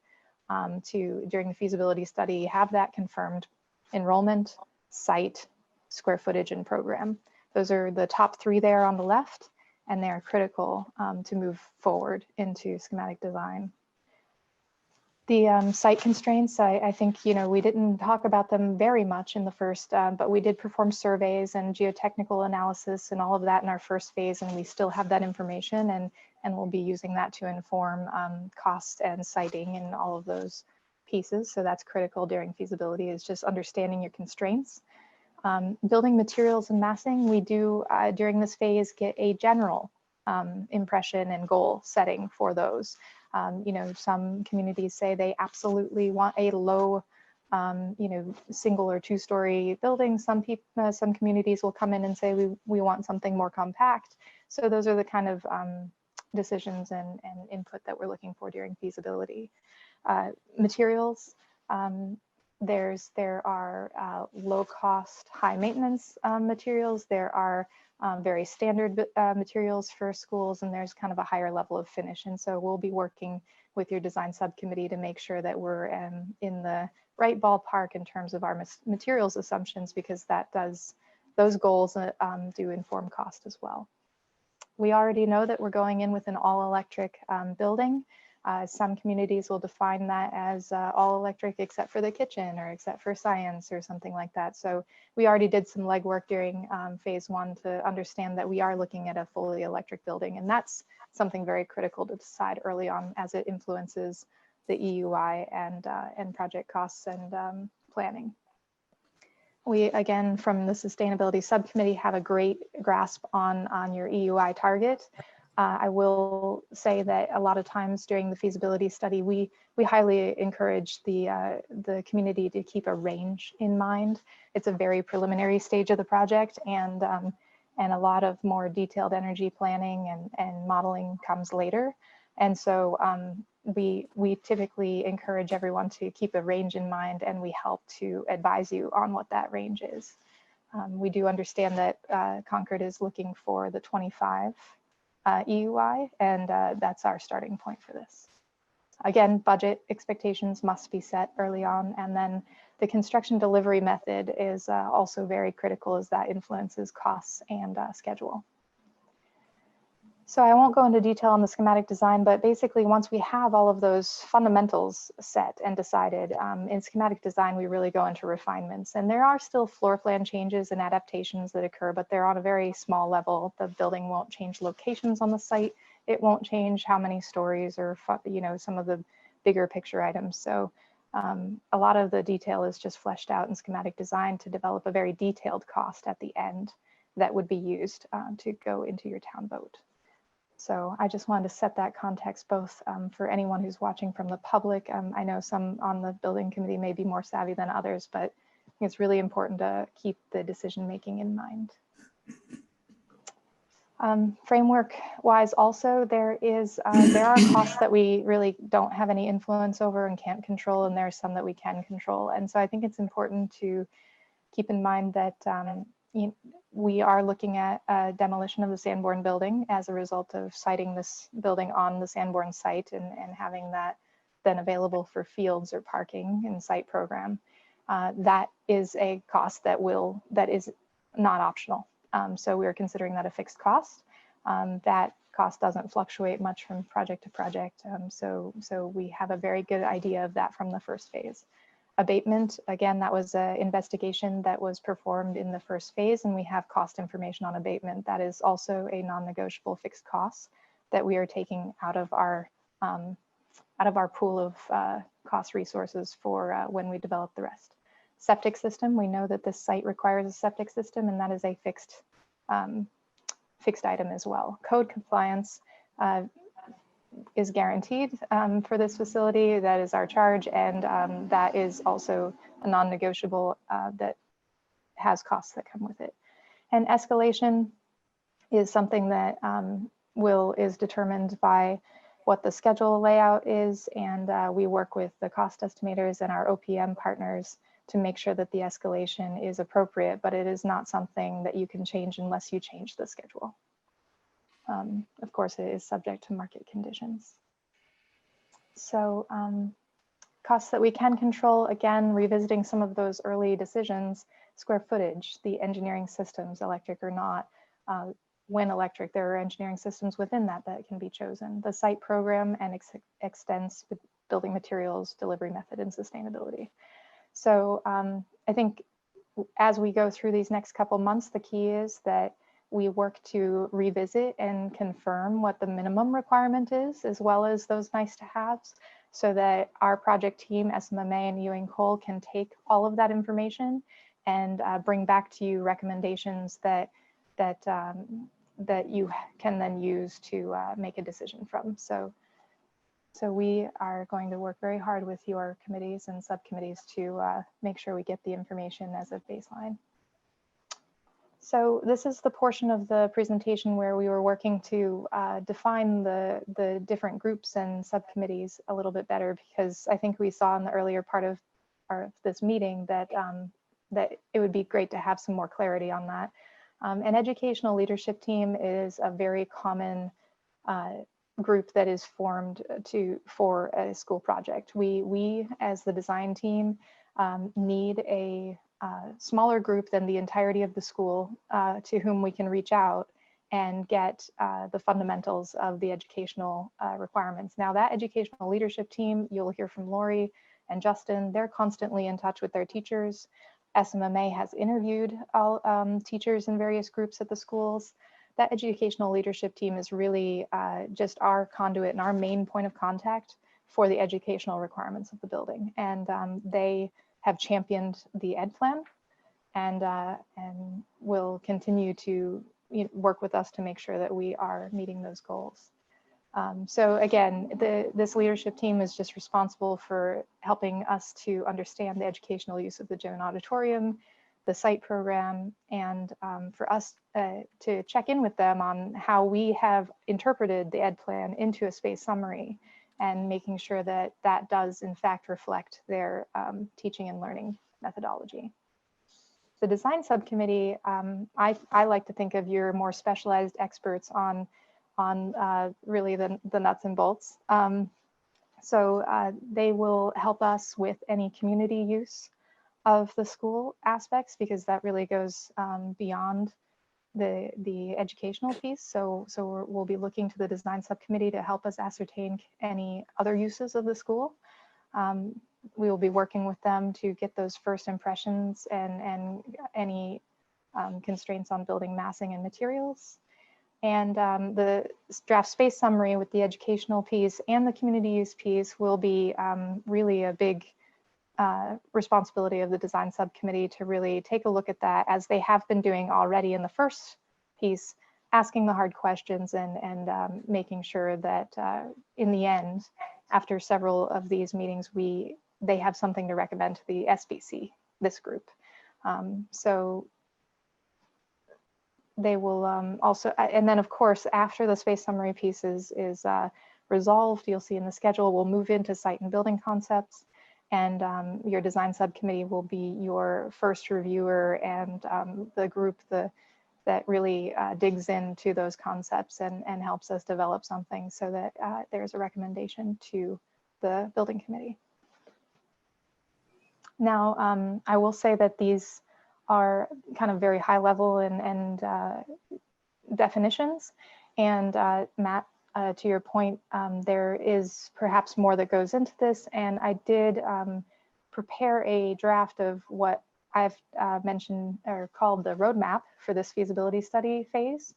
to, during the feasibility study, have that confirmed: enrollment, site, square footage, and program. Those are the top three there on the left, and they are critical to move forward into schematic design. The site constraints, I think, you know, we didn't talk about them very much in the first, but we did perform surveys and geotechnical analysis and all of that in our first phase, and we still have that information, and we'll be using that to inform cost and siting and all of those pieces. So that's critical during feasibility, is just understanding your constraints. Building materials and massing, we do during this phase get a general impression and goal setting for those. You know, some communities say they absolutely want a low, you know, single or two-story building. Some communities will come in and say we want something more compact. So those are the kind of decisions and input that we're looking for during feasibility. Materials, there are low-cost, high-maintenance materials. There are very standard materials for schools, and there's kind of a higher level of finish. And so we'll be working with your design subcommittee to make sure that we're in the right ballpark in terms of our materials assumptions, because those goals do inform cost as well. We already know that we're going in with an all-electric building. Some communities will define that as all electric except for the kitchen or except for science or something like that. So we already did some legwork during phase one to understand that we are looking at a fully electric building, and that's something very critical to decide early on, as it influences the EUI and project costs and planning. We, again, from the sustainability subcommittee, have a great grasp on your EUI target. I will say that a lot of times during the feasibility study, we highly encourage the community to keep a range in mind. It's a very preliminary stage of the project, and a lot of more detailed energy planning and modeling comes later. And so we typically encourage everyone to keep a range in mind, and we help to advise you on what that range is. We do understand that Concord is looking for the 25 EUI, and that's our starting point for this. Again, budget expectations must be set early on, and then the construction delivery method is also very critical, as that influences costs and schedule. So I won't go into detail on the schematic design, but basically once we have all of those fundamentals set and decided, in schematic design, we really go into refinements. And there are still floor plan changes and adaptations that occur, but they're on a very small level. The building won't change locations on the site. It won't change how many stories or, you know, some of the bigger picture items. So a lot of the detail is just fleshed out in schematic design to develop a very detailed cost at the end that would be used to go into your town vote. So I just wanted to set that context both for anyone who's watching from the public. I know some on the building committee may be more savvy than others, but I think it's really important to keep the decision making in mind. Framework wise also, there are costs that we really don't have any influence over and can't control, and there are some that we can control. And so I think it's important to keep in mind that we are looking at demolition of the Sanborn building as a result of siting this building on the Sanborn site and having that then available for fields or parking in site program. That is a cost that is not optional. So we're considering that a fixed cost. That cost doesn't fluctuate much from project to project. So we have a very good idea of that from the first phase. Abatement, again, that was an investigation that was performed in the first phase, and we have cost information on abatement. That is also a non-negotiable fixed cost that we are taking out of our pool of cost resources for when we develop the rest. Septic system, we know that this site requires a septic system, and that is a fixed item as well. Code compliance is guaranteed for this facility. That is our charge, and that is also a non-negotiable that has costs that come with it. And escalation is something that is determined by what the schedule layout is, and we work with the cost estimators and our OPM partners to make sure that the escalation is appropriate, but it is not something that you can change unless you change the schedule. Of course, it is subject to market conditions. So costs that we can control, again, revisiting some of those early decisions, square footage, the engineering systems, electric or not. When electric, there are engineering systems within that can be chosen. The site program and extents with building materials, delivery method, and sustainability. So I think as we go through these next couple months, the key is that we work to revisit and confirm what the minimum requirement is, as well as those nice to haves, so that our project team, SMMA and Ewing Cole, can take all of that information and bring back to you recommendations that you can then use to make a decision from. So we are going to work very hard with your committees and subcommittees to make sure we get the information as a baseline. So this is the portion of the presentation where we were working to define the different groups and subcommittees a little bit better, because I think we saw in the earlier part of this meeting that that it would be great to have some more clarity on that. An educational leadership team is a very common group that is formed for a school project. We as the design team need a smaller group than the entirety of the school to whom we can reach out and get the fundamentals of the educational requirements. Now that educational leadership team, you'll hear from Lori and Justin, they're constantly in touch with their teachers. SMMA has interviewed all teachers in various groups at the schools. That educational leadership team is really just our conduit and our main point of contact for the educational requirements of the building. And they have championed the ed plan and will continue to work with us to make sure that we are meeting those goals. So again, this leadership team is just responsible for helping us to understand the educational use of the gym and auditorium, the site program, and for us to check in with them on how we have interpreted the ed plan into a space summary and making sure that that does in fact reflect their teaching and learning methodology. The design subcommittee, I like to think of your more specialized experts on really the nuts and bolts. So they will help us with any community use of the school aspects, because that really goes beyond the educational piece. So we'll be looking to the design subcommittee to help us ascertain any other uses of the school. We will be working with them to get those first impressions and any constraints on building massing and materials. And the draft space summary with the educational piece and the community use piece will be really a big responsibility of the design subcommittee to really take a look at that, as they have been doing already in the first piece, asking the hard questions and making sure that in the end, after several of these meetings, they have something to recommend to the SBC, this group. So they will also, and then of course, after the space summary piece is resolved, you'll see in the schedule, we'll move into site and building concepts, and your design subcommittee will be your first reviewer and the group that really digs into those concepts and helps us develop something so that there's a recommendation to the building committee. Now, I will say that these are kind of very high level and definitions. And Matt, to your point, there is perhaps more that goes into this. And I did prepare a draft of what I've mentioned or called the roadmap for this feasibility study phase.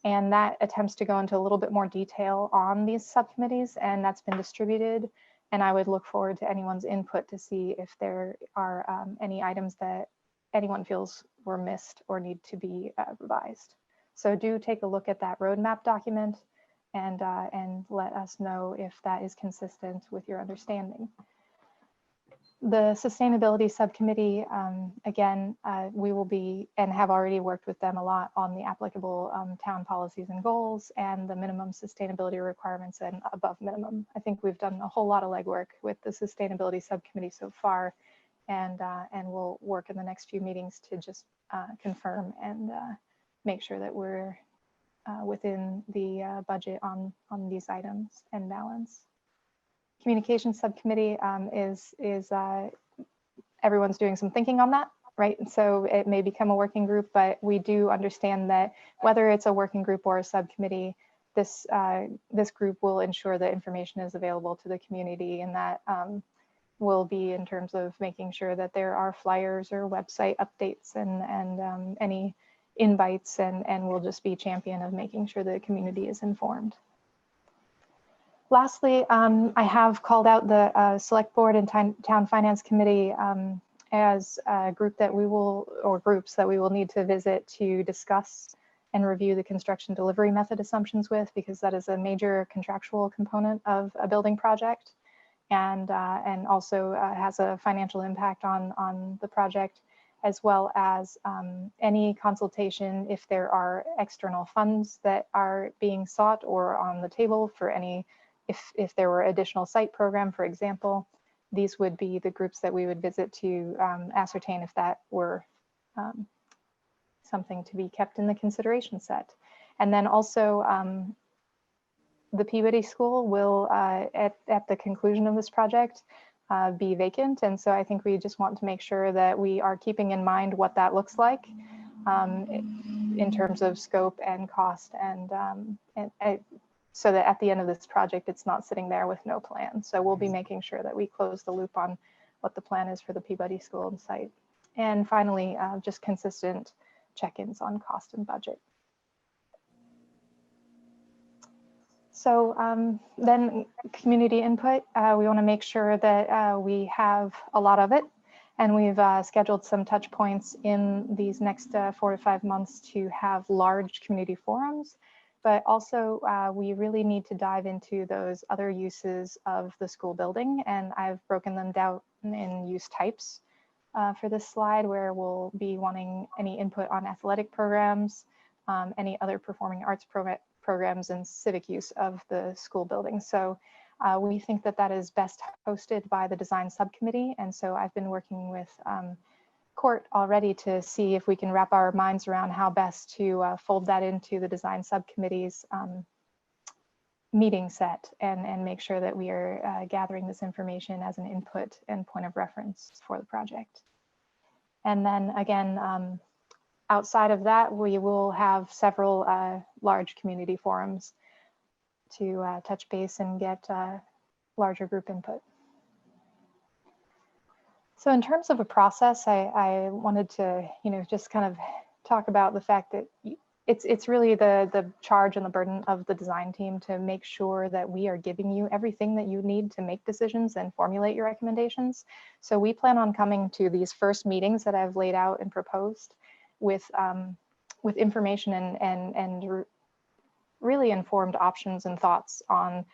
And that attempts to go into a little bit more detail on these subcommittees, and that's been distributed. And I would look forward to anyone's input to see if there are any items that anyone feels were missed or need to be revised. So do take a look at that roadmap document and let us know if that is consistent with your understanding. The sustainability subcommittee, again, we will be and have already worked with them a lot on the applicable town policies and goals and the minimum sustainability requirements and above minimum. I think we've done a whole lot of legwork with the sustainability subcommittee so far, and we'll work in the next few meetings to just confirm and make sure that we're within the budget on these items and balance. Communications subcommittee is everyone's doing some thinking on that, right? And so it may become a working group, but we do understand that whether it's a working group or a subcommittee, this group will ensure that information is available to the community, and that will be in terms of making sure that there are flyers or website updates and any invites, and we'll just be champion of making sure the community is informed. Lastly, I have called out the Select Board and Town Finance Committee as a group that we will, or groups that we will need to visit to discuss and review the construction delivery method assumptions with, because that is a major contractual component of a building project, and also has a financial impact on the project, as well as any consultation if there are external funds that are being sought or on the table for any. If there were additional site program, for example, these would be the groups that we would visit to ascertain if that were something to be kept in the consideration set. And then also the Peabody School will, at the conclusion of this project, be vacant. And so I think we just want to make sure that we are keeping in mind what that looks like in terms of scope and cost, and so that at the end of this project, it's not sitting there with no plan. So we'll be making sure that we close the loop on what the plan is for the Peabody School and site. And finally, just consistent check-ins on cost and budget. So then community input, we want to make sure that we have a lot of it. And we've scheduled some touch points in these next 4 to 5 months to have large community forums, but also we really need to dive into those other uses of the school building. And I've broken them down in use types for this slide, where we'll be wanting any input on athletic programs, any other performing arts programs, and civic use of the school building. So we think that that is best hosted by the design subcommittee. And so I've been working with Court already to see if we can wrap our minds around how best to fold that into the design subcommittee's meeting set and make sure that we are gathering this information as an input and point of reference for the project. And then again, outside of that, we will have several large community forums to touch base and get larger group input. So in terms of a process, I wanted to, just kind of talk about the fact that it's really the charge and the burden of the design team to make sure that we are giving you everything that you need to make decisions and formulate your recommendations. So we plan on coming to these first meetings that I've laid out and proposed with information and really informed options and thoughts on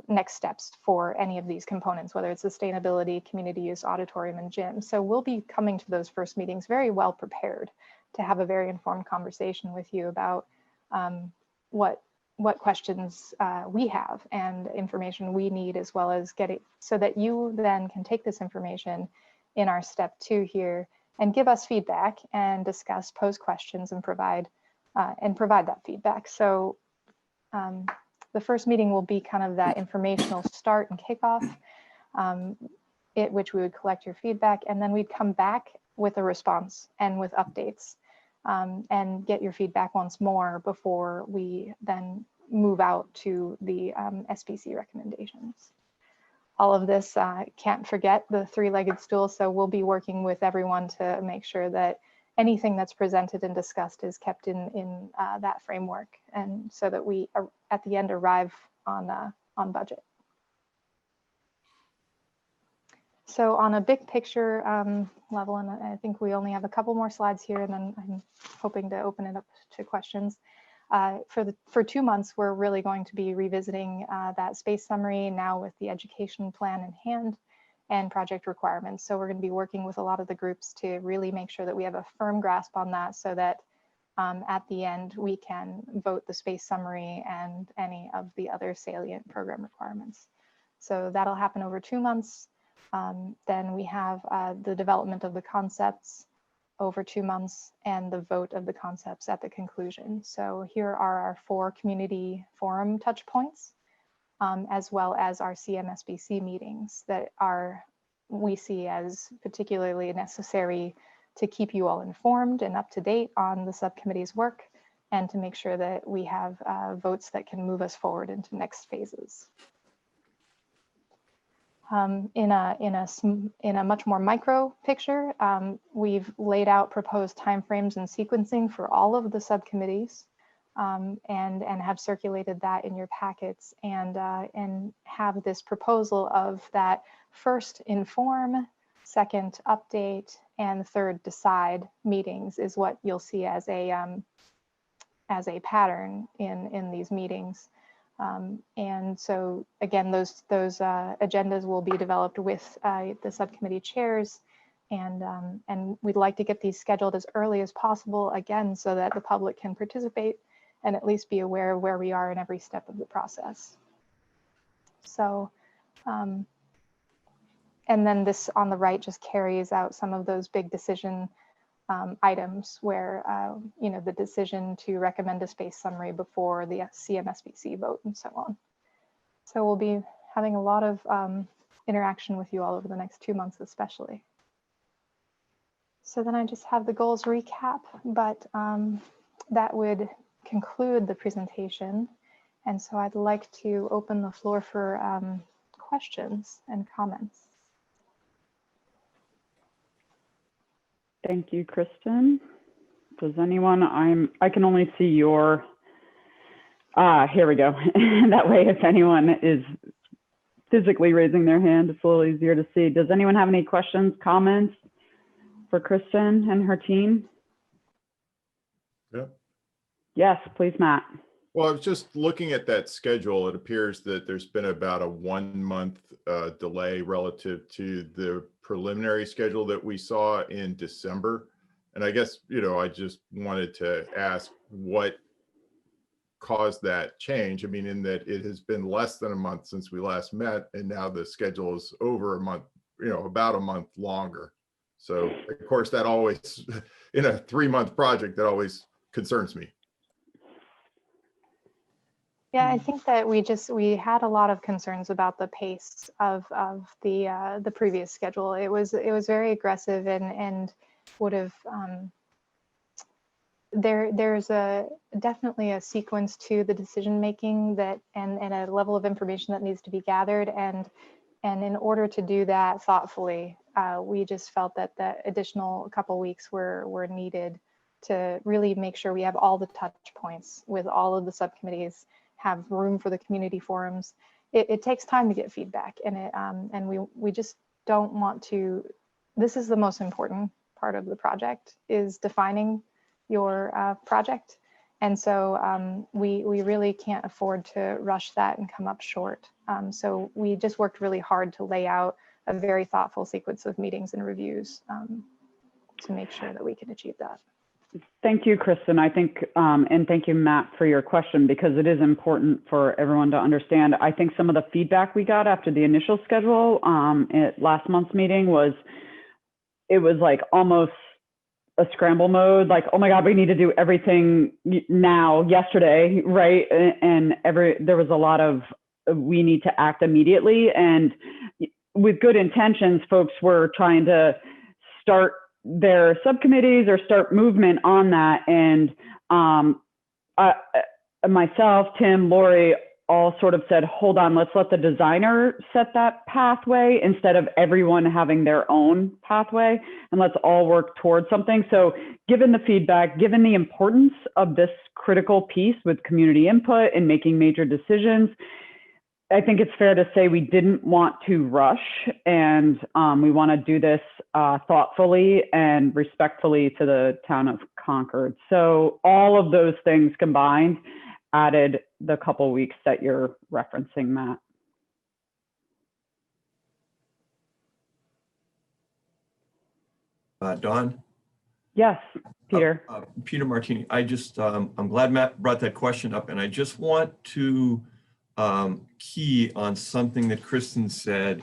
next steps for any of these components, whether it's sustainability, community use, auditorium, and gym. So we'll be coming to those first meetings very well prepared to have a very informed conversation with you about what questions we have and information we need, as well as getting so that you then can take this information in our step 2 here and give us feedback and discuss, pose questions, and provide that feedback. So the first meeting will be kind of that informational start and kickoff, which we would collect your feedback, and then we'd come back with a response and with updates and get your feedback once more before we then move out to the SPC recommendations. All of this, can't forget the 3-legged stool, so we'll be working with everyone to make sure that anything that's presented and discussed is kept in that framework, and so that we at the end arrive on budget. So on a big picture level, and I think we only have a couple more slides here, and then I'm hoping to open it up to questions. For 2 months, we're really going to be revisiting that space summary now with the education plan in hand and project requirements. So we're going to be working with a lot of the groups to really make sure that we have a firm grasp on that, so that at the end we can vote the space summary and any of the other salient program requirements. So that'll happen over 2 months. Then we have the development of the concepts over 2 months and the vote of the concepts at the conclusion. So here are our 4 community forum touch points, as well as our CMSBC meetings that we see as particularly necessary to keep you all informed and up to date on the subcommittee's work, and to make sure that we have votes that can move us forward into next phases. In a much more micro picture, we've laid out proposed timeframes and sequencing for all of the subcommittees, and have circulated that in your packets, and have this proposal of that first inform, second update, and third decide meetings is what you'll see as a pattern in these meetings. And so again, those agendas will be developed with the subcommittee chairs, and we'd like to get these scheduled as early as possible, again, so that the public can participate and at least be aware of where we are in every step of the process. So, and then this on the right just carries out some of those big decision items where, the decision to recommend a space summary before the CMSBC vote and so on. So we'll be having a lot of interaction with you all over the next 2 months, especially. So then I just have the goals recap, but that would conclude the presentation. And so I'd like to open the floor for questions and comments. Thank you, Kristen. Does anyone, I can only see your, here we go. That way, if anyone is physically raising their hand. It's a little easier to see. Does anyone have any questions, comments for Kristen and her team? Yeah. Yes, please, Matt. Well, I was just looking at that schedule. It appears that there's been about a 1 month delay relative to the preliminary schedule that we saw in December. And I guess, I just wanted to ask what caused that change. I mean, in that it has been less than a month since we last met, and now the schedule is over a month, about a month longer. So of course that always, in a 3-month project, that always concerns me. Yeah, I think that we had a lot of concerns about the pace of the previous schedule. It was very aggressive and would have there's definitely a sequence to the decision making that and a level of information that needs to be gathered, and in order to do that thoughtfully, we just felt that the additional couple weeks were needed to really make sure we have all the touch points with all of the subcommittees, have room for the community forums. It takes time to get feedback, and we just don't want to. This is the most important part of the project, is defining your project, and so we really can't afford to rush that and come up short. So we just worked really hard to lay out a very thoughtful sequence of meetings and reviews to make sure that we can achieve that. Thank you, Kristen. I think, and thank you, Matt, for your question, because it is important for everyone to understand. I think some of the feedback we got after the initial schedule at last month's meeting it was like almost a scramble mode, like, oh my God, we need to do everything now, yesterday, right? And there was a lot of, we need to act immediately. And with good intentions, folks were trying to start their subcommittees or start movement on that. And myself, Tim, Lori, all sort of said, hold on, let's let the designer set that pathway instead of everyone having their own pathway, and let's all work towards something. So given the feedback, given the importance of this critical piece with community input and making major decisions, I think it's fair to say we didn't want to rush, and we want to do this thoughtfully and respectfully to the town of Concord. So all of those things combined added the couple weeks that you're referencing, Matt. Dawn? Yes, Peter. Peter Martini. I'm glad Matt brought that question up, and I just want to key on something that Kristen said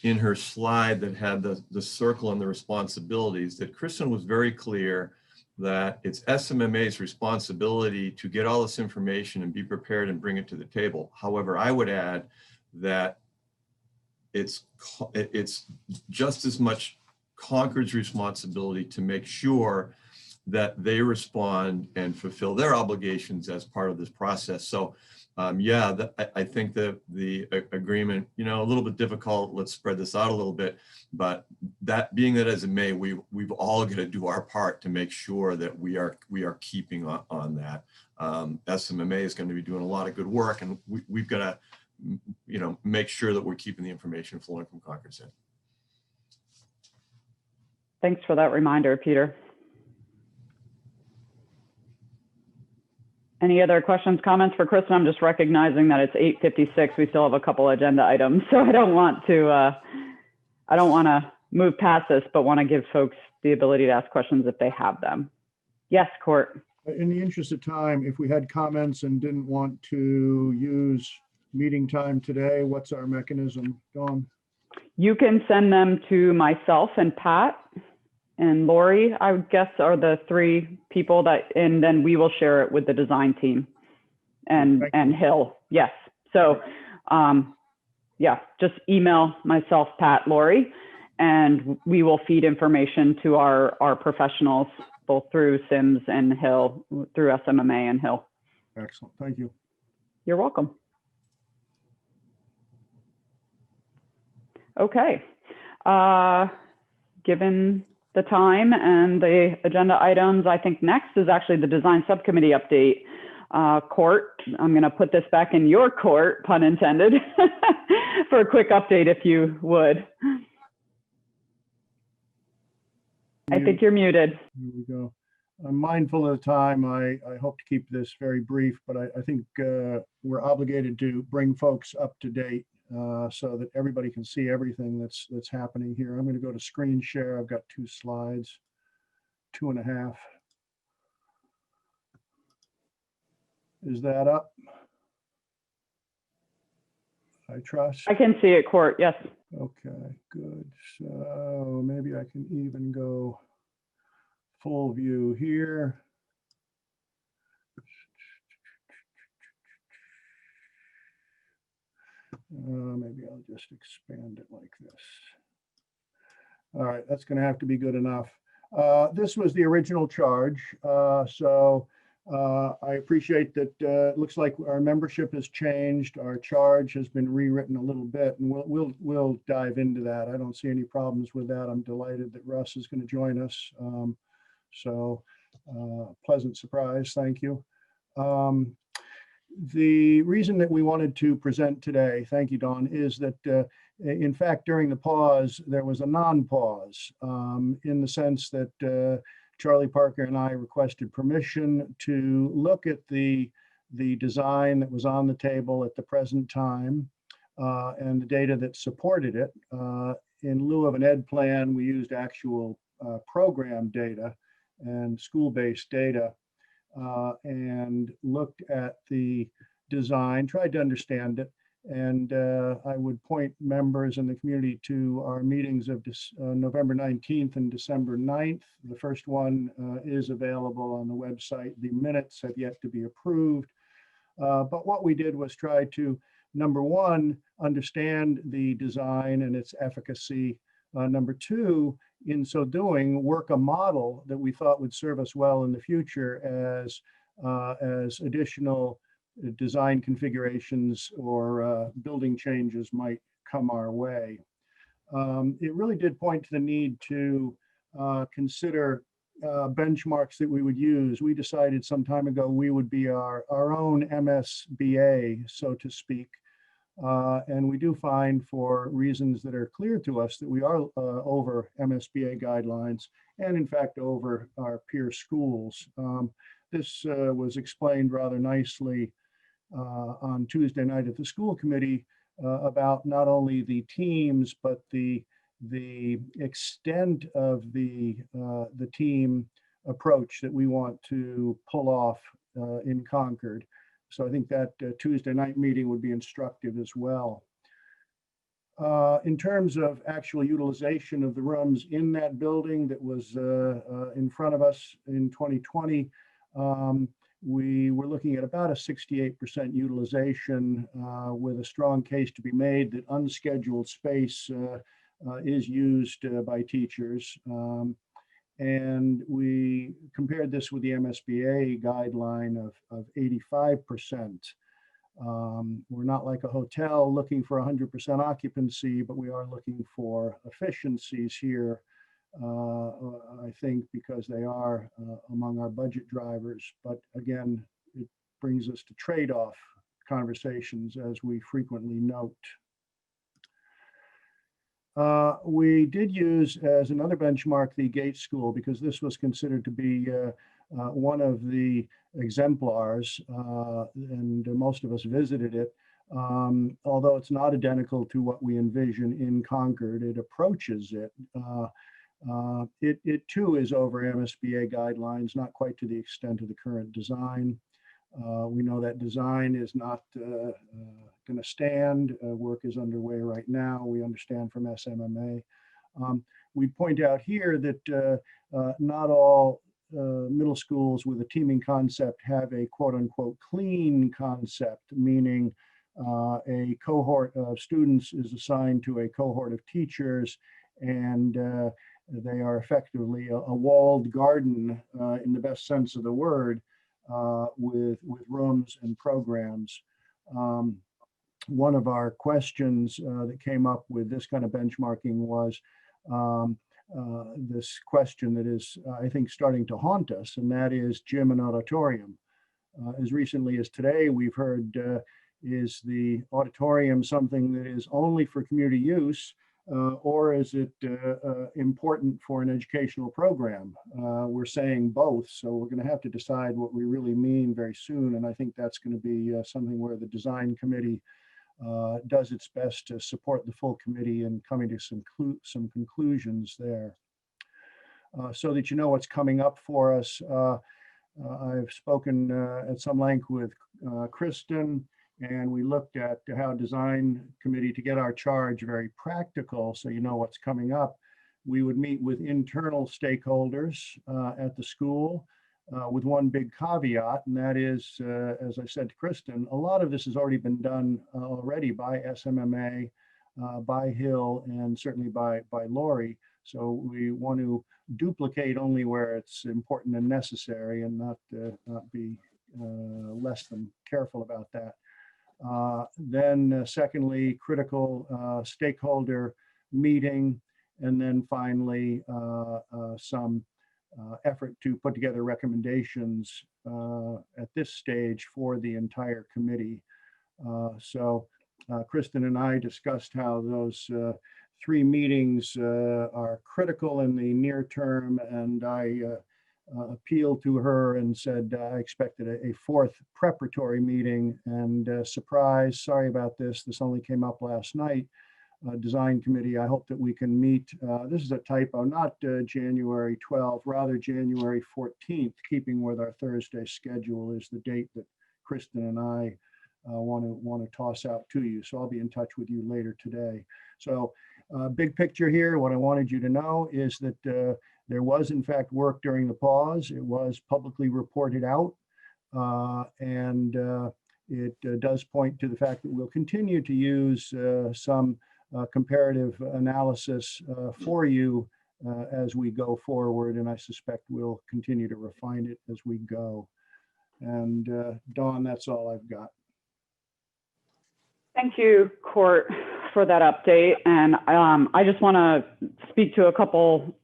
in her slide that had the circle and the responsibilities, that Kristen was very clear that it's SMMA's responsibility to get all this information and be prepared and bring it to the table. However, I would add that it's just as much Concord's responsibility to make sure that they respond and fulfill their obligations as part of this process. So I think that the agreement, a little bit difficult, let's spread this out a little bit, but that being that as it may, we've all got to do our part to make sure that we are keeping on that. SMMA is going to be doing a lot of good work, and we've got to, make sure that we're keeping the information flowing from Concord City. Thanks for that reminder, Peter. Any other questions, comments for Kristen? I'm just recognizing that it's 8:56. We still have a couple agenda items, so I don't want to move past this, but want to give folks the ability to ask questions if they have them. Yes, Court. In the interest of time, if we had comments and didn't want to use meeting time today, what's our mechanism, Dawn? You can send them to myself and Pat and Lori, I would guess, are the three people and then we will share it with the design team and Hill. Yes. So, just email myself, Pat, Lori, and we will feed information to our professionals, both through Sims and Hill, through SMMA and Hill. Excellent. Thank you. You're welcome. Okay. Given the time and the agenda items, I think next is actually the design subcommittee update. Court, I'm going to put this back in your court, pun intended, for a quick update if you would. I think you're muted. Here we go. I'm mindful of the time. I hope to keep this very brief, but I think we're obligated to bring folks up to date so that everybody can see everything that's happening here. I'm going to go to screen share. I've got 2 slides, 2.5. Is that up? I trust. I can see it, Court. Yes. Okay, good. So maybe I can even go full view here. Maybe I'll just expand it like this. All right, that's going to have to be good enough. This was the original charge. I appreciate that. It looks like our membership has changed. Our charge has been rewritten a little bit, and we'll dive into that. I don't see any problems with that. I'm delighted that Russ is going to join us. Pleasant surprise. Thank you. The reason that we wanted to present today, thank you, Dawn, is that in fact, during the pause, there was a non-pause in the sense that Charlie Parker and I requested permission to look at the design that was on the table at the present time and the data that supported it. In lieu of an ed plan, we used actual program data and school-based data and looked at the design, tried to understand it. And I would point members in the community to our meetings of November 19th and December 9th. The first one is available on the website. The minutes have yet to be approved. But what we did was try to, number one, understand the design and its efficacy. Number two, in so doing, work a model that we thought would serve us well in the future as additional design configurations or building changes might come our way. It really did point to the need to consider benchmarks that we would use. We decided some time ago we would be our own MSBA, so to speak. And we do find, for reasons that are clear to us, that we are over MSBA guidelines and in fact over our peer schools. This was explained rather nicely on Tuesday night at the school committee about not only the teams, but the extent of the team approach that we want to pull off in Concord. So I think that Tuesday night meeting would be instructive as well. In terms of actual utilization of the rooms in that building that was in front of us in 2020, we were looking at about a 68% utilization with a strong case to be made that unscheduled space is used by teachers. And we compared this with the MSBA guideline of 85%. We're not like a hotel looking for 100% occupancy, but we are looking for efficiencies here, I think, because they are among our budget drivers. But again, it brings us to trade-off conversations, as we frequently note. We did use as another benchmark the Gates School, because this was considered to be one of the exemplars, and most of us visited it. Although it's not identical to what we envision in Concord, it approaches it. It too is over MSBA guidelines, not quite to the extent of the current design. We know that design is not going to stand. Work is underway right now. We understand from SMMA. We point out here that not all middle schools with a teaming concept have a quote unquote clean concept, meaning a cohort of students is assigned to a cohort of teachers, and they are effectively a walled garden in the best sense of the word, with rooms and programs. One of our questions that came up with this kind of benchmarking was this question that is, I think, starting to haunt us, and that is gym and auditorium. As recently as today, we've heard Is the auditorium something that is only for community use, or is it important for an educational program? We're saying both, so we're going to have to decide what we really mean very soon. And I think that's going to be something where the design committee does its best to support the full committee in coming to some conclusions there. So that you know what's coming up for us. I've spoken at some length with Kristen, and we looked at how design committee, to get our charge very practical so you know what's coming up. We would meet with internal stakeholders at the school with one big caveat, and that is, as I said to Kristen, a lot of this has already been done already by SMMA, by Hill, and certainly by Lori. So we want to duplicate only where it's important and necessary, and not be less than careful about that. Then secondly, critical stakeholder meeting, and then finally some effort to put together recommendations at this stage for the entire committee. So Kristen and I discussed how those 3 meetings are critical in the near term, and I appealed to her and said I expected a 4th preparatory meeting, and surprise, sorry about this, this only came up last night. Design committee, I hope that we can meet, this is a typo, not January 12th, rather January 14th, keeping with our Thursday schedule is the date that Kristen and I want to toss out to you. So I'll be in touch with you later today. So big picture here, what I wanted you to know is that there was in fact work during the pause. It was publicly reported out, and it does point to the fact that we'll continue to use some comparative analysis for you as we go forward, and I suspect we'll continue to refine it as we go. And Dawn, that's all I've got. Thank you, Court, for that update. And I just want to speak to a couple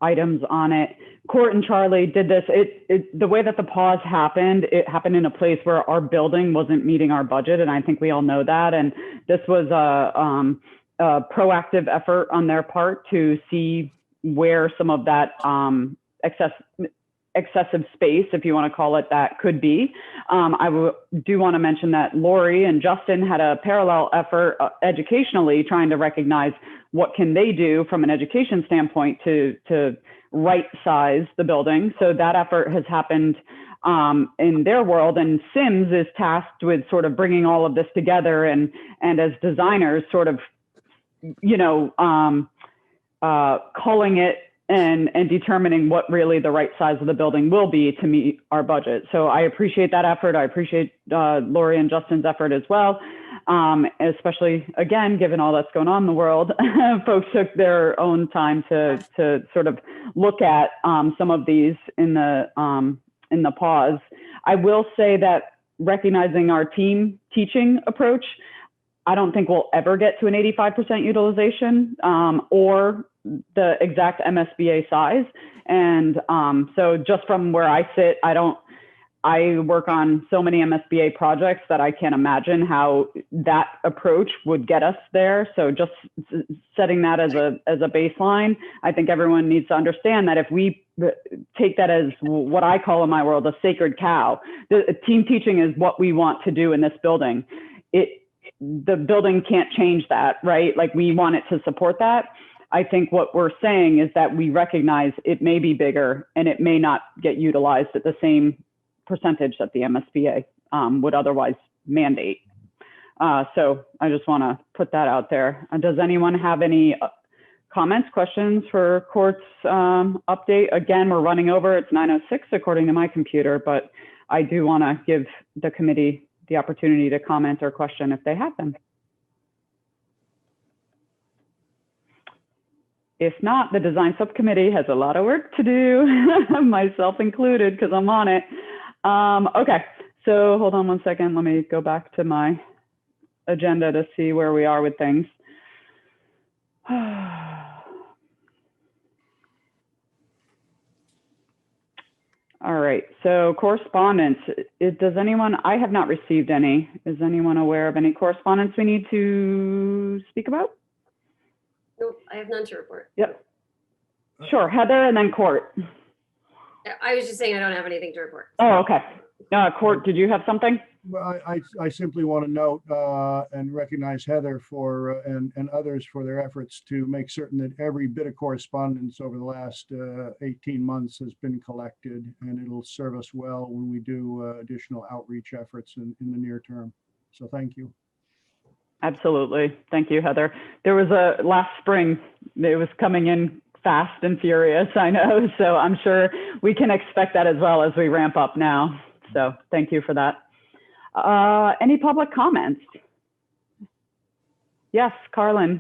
items on it. Court and Charlie did this. The way that the pause happened, it happened in a place where our building wasn't meeting our budget, and I think we all know that. And this was a proactive effort on their part to see where some of that excessive space, if you want to call it that, could be. I do want to mention that Lori and Justin had a parallel effort educationally trying to recognize what can they do from an education standpoint to right size the building. So that effort has happened in their world, and Sims is tasked with sort of bringing all of this together and as designers sort of, you know, culling it and determining what really the right size of the building will be to meet our budget. So I appreciate that effort. I appreciate Lori and Justin's effort as well, especially, again, given all that's going on in the world. Folks took their own time to sort of look at some of these in the pause. I will say that recognizing our team teaching approach, I don't think we'll ever get to an 85% utilization or the exact MSBA size. And so just from where I sit, I work on so many MSBA projects that I can't imagine how that approach would get us there. So just setting that as a baseline, I think everyone needs to understand that if we take that as what I call in my world a sacred cow, the team teaching is what we want to do in this building. The building can't change that, right? Like, we want it to support that. I think what we're saying is that we recognize it may be bigger and it may not get utilized at the same percentage that the MSBA would otherwise mandate. So I just want to put that out there. Does anyone have any comments, questions for Court's update? Again, we're running over. It's 9:06 according to my computer, but I do want to give the committee the opportunity to comment or question if they have them. If not, the design subcommittee has a lot of work to do, myself included, because I'm on it. Okay, so hold on one second. Let me go back to my agenda to see where we are with things. All right, so correspondence. Does anyone, I have not received any. Is anyone aware of any correspondence we need to speak about? Nope, I have none to report. Yep. Sure, Heather and then Court. I was just saying I don't have anything to report. Oh, okay. Court, did you have something? Well, I simply want to note and recognize Heather for and others for their efforts to make certain that every bit of correspondence over the last 18 months has been collected, and it'll serve us well when we do additional outreach efforts in the near term. So thank you. Absolutely. Thank you, Heather. There was a last spring, it was coming in fast and furious, I know. So I'm sure we can expect that as well as we ramp up now. So thank you for that. Any public comments? Yes, Carlin.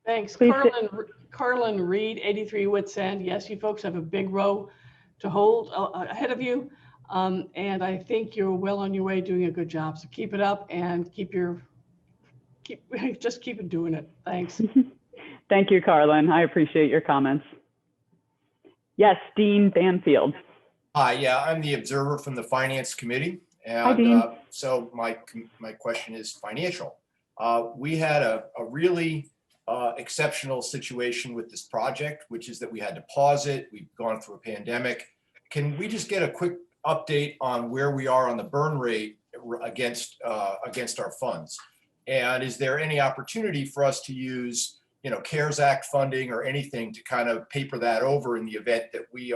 Thanks. Please Carlin Reed, 83 Woodsend. Yes, you folks have a big row to hold ahead of you. And I think you're well on your way doing a good job. So keep it up and just keep doing it. Thanks. Thank you, Carlin. I appreciate your comments. Yes, Dean Banfield. Hi, yeah, I'm the observer from the Finance Committee. Hi, Dean. So my question is financial. We had a really exceptional situation with this project, which is that we had to pause it. We've gone through a pandemic. Can we just get a quick update on where we are on the burn rate against our funds? And is there any opportunity for us to use, CARES Act funding or anything to kind of paper that over in the event that we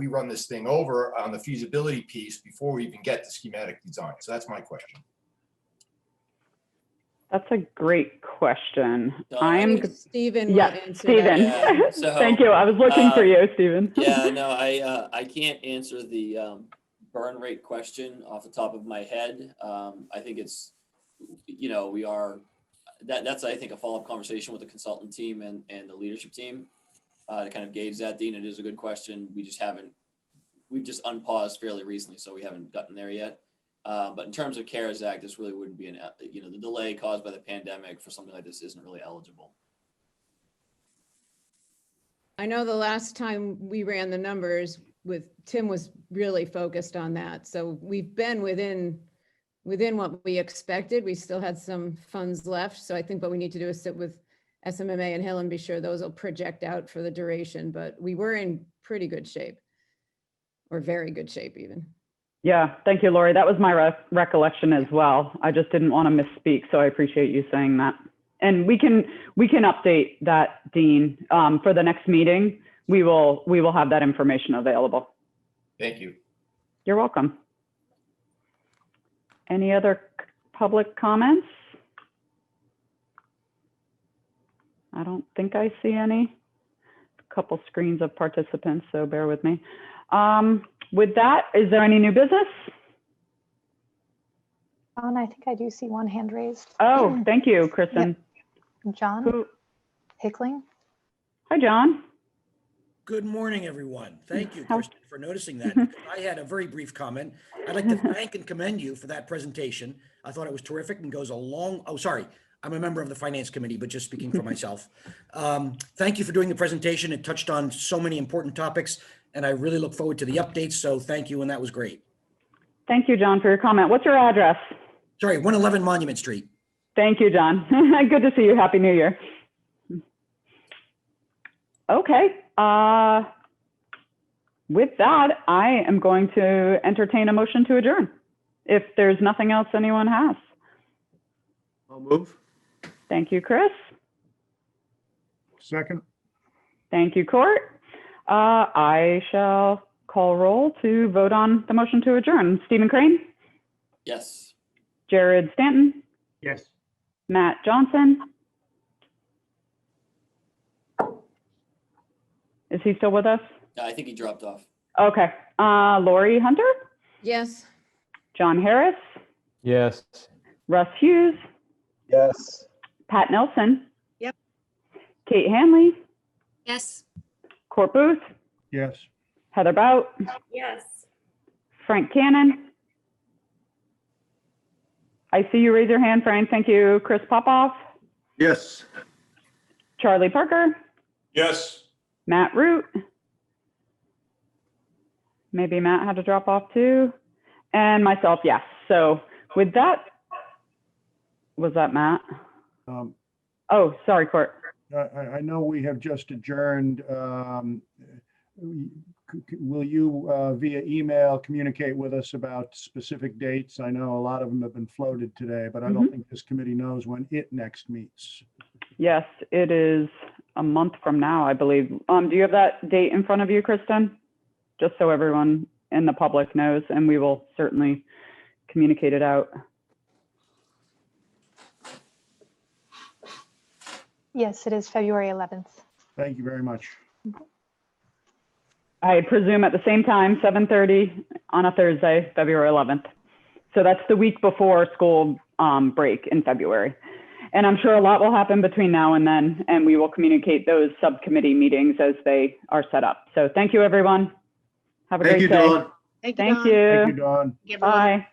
run this thing over on the feasibility piece before we even get to schematic design? So that's my question. That's a great question. Stephen. Yes, Stephen. Yeah, so, Thank you. I was looking for you, Stephen. Yeah, no, I can't answer the burn rate question off the top of my head. I think it's, we are, that's I think a follow-up conversation with the consultant team and the leadership team to kind of gauge that. Dean, it is a good question. We've just unpaused fairly recently, so we haven't gotten there yet. But in terms of CARES Act, this really wouldn't be the delay caused by the pandemic for something like this isn't really eligible. I know the last time we ran the numbers Tim was really focused on that. So we've been within what we expected. We still had some funds left. So I think what we need to do is sit with SMMA and Hill and be sure those will project out for the duration, but we were in pretty good shape, or very good shape even. Yeah, thank you, Lori. That was my recollection as well. I just didn't want to misspeak, so I appreciate you saying that. And we can update that, Dean, for the next meeting. We will have that information available. Thank you. You're welcome. Any other public comments? I don't think I see any. A couple screens of participants, so bear with me. With that, is there any new business? I think I do see one hand raised. Oh, thank you, Kristen. Yep. John Hickling. Hi, John. Good morning, everyone. Thank you, Kristen, for noticing that. I had a very brief comment. I'd like to thank and commend you for that presentation. I thought it was terrific and goes a long, I'm a member of the Finance Committee, but just speaking for myself. Thank you for doing the presentation. It touched on so many important topics, and I really look forward to the updates. So thank you, and that was great. Thank you, John, for your comment. What's your address? Sorry, 111 Monument Street. Thank you, John. Good to see you. Happy New Year. Okay. With that, I am going to entertain a motion to adjourn. If there's nothing else anyone has. I'll move. Thank you, Chris. Second. Thank you, Court. I shall call roll to vote on the motion to adjourn. Stephen Crane? Yes. Jared Stanton? Yes. Matt Johnson? Is he still with us? I think he dropped off. Okay. Lori Hunter? Yes. John Harris? Yes. Russ Hughes? Yes. Pat Nelson? Yep. Kate Hanley? Yes. Court Booth? Yes. Heather Bout? Yes. Frank Cannon? I see you raise your hand, Frank. Thank you. Chris Popoff? Yes. Charlie Parker? Yes. Matt Root? maybe Matt had to drop off too. And myself, yes. So with that, was that Matt? Oh, sorry, Court. I know we have just adjourned. Will you via email communicate with us about specific dates? I know a lot of them have been floated today, but I don't think this committee knows when it next meets. Yes, it is a month from now, I believe. Do you have that date in front of you, Kristen? Just so everyone in the public knows, and we will certainly communicate it out. Yes, it is February 11th. Thank you very much. I presume at the same time, 7:30 on a Thursday, February 11th. So that's the week before school break in February. And I'm sure a lot will happen between now and then, and we will communicate those subcommittee meetings as they are set up. So thank you, everyone. Have a great day. Dawn. Thank you, Thank Dawn. you. Thank you, Dawn. Thank you, everyone. Bye.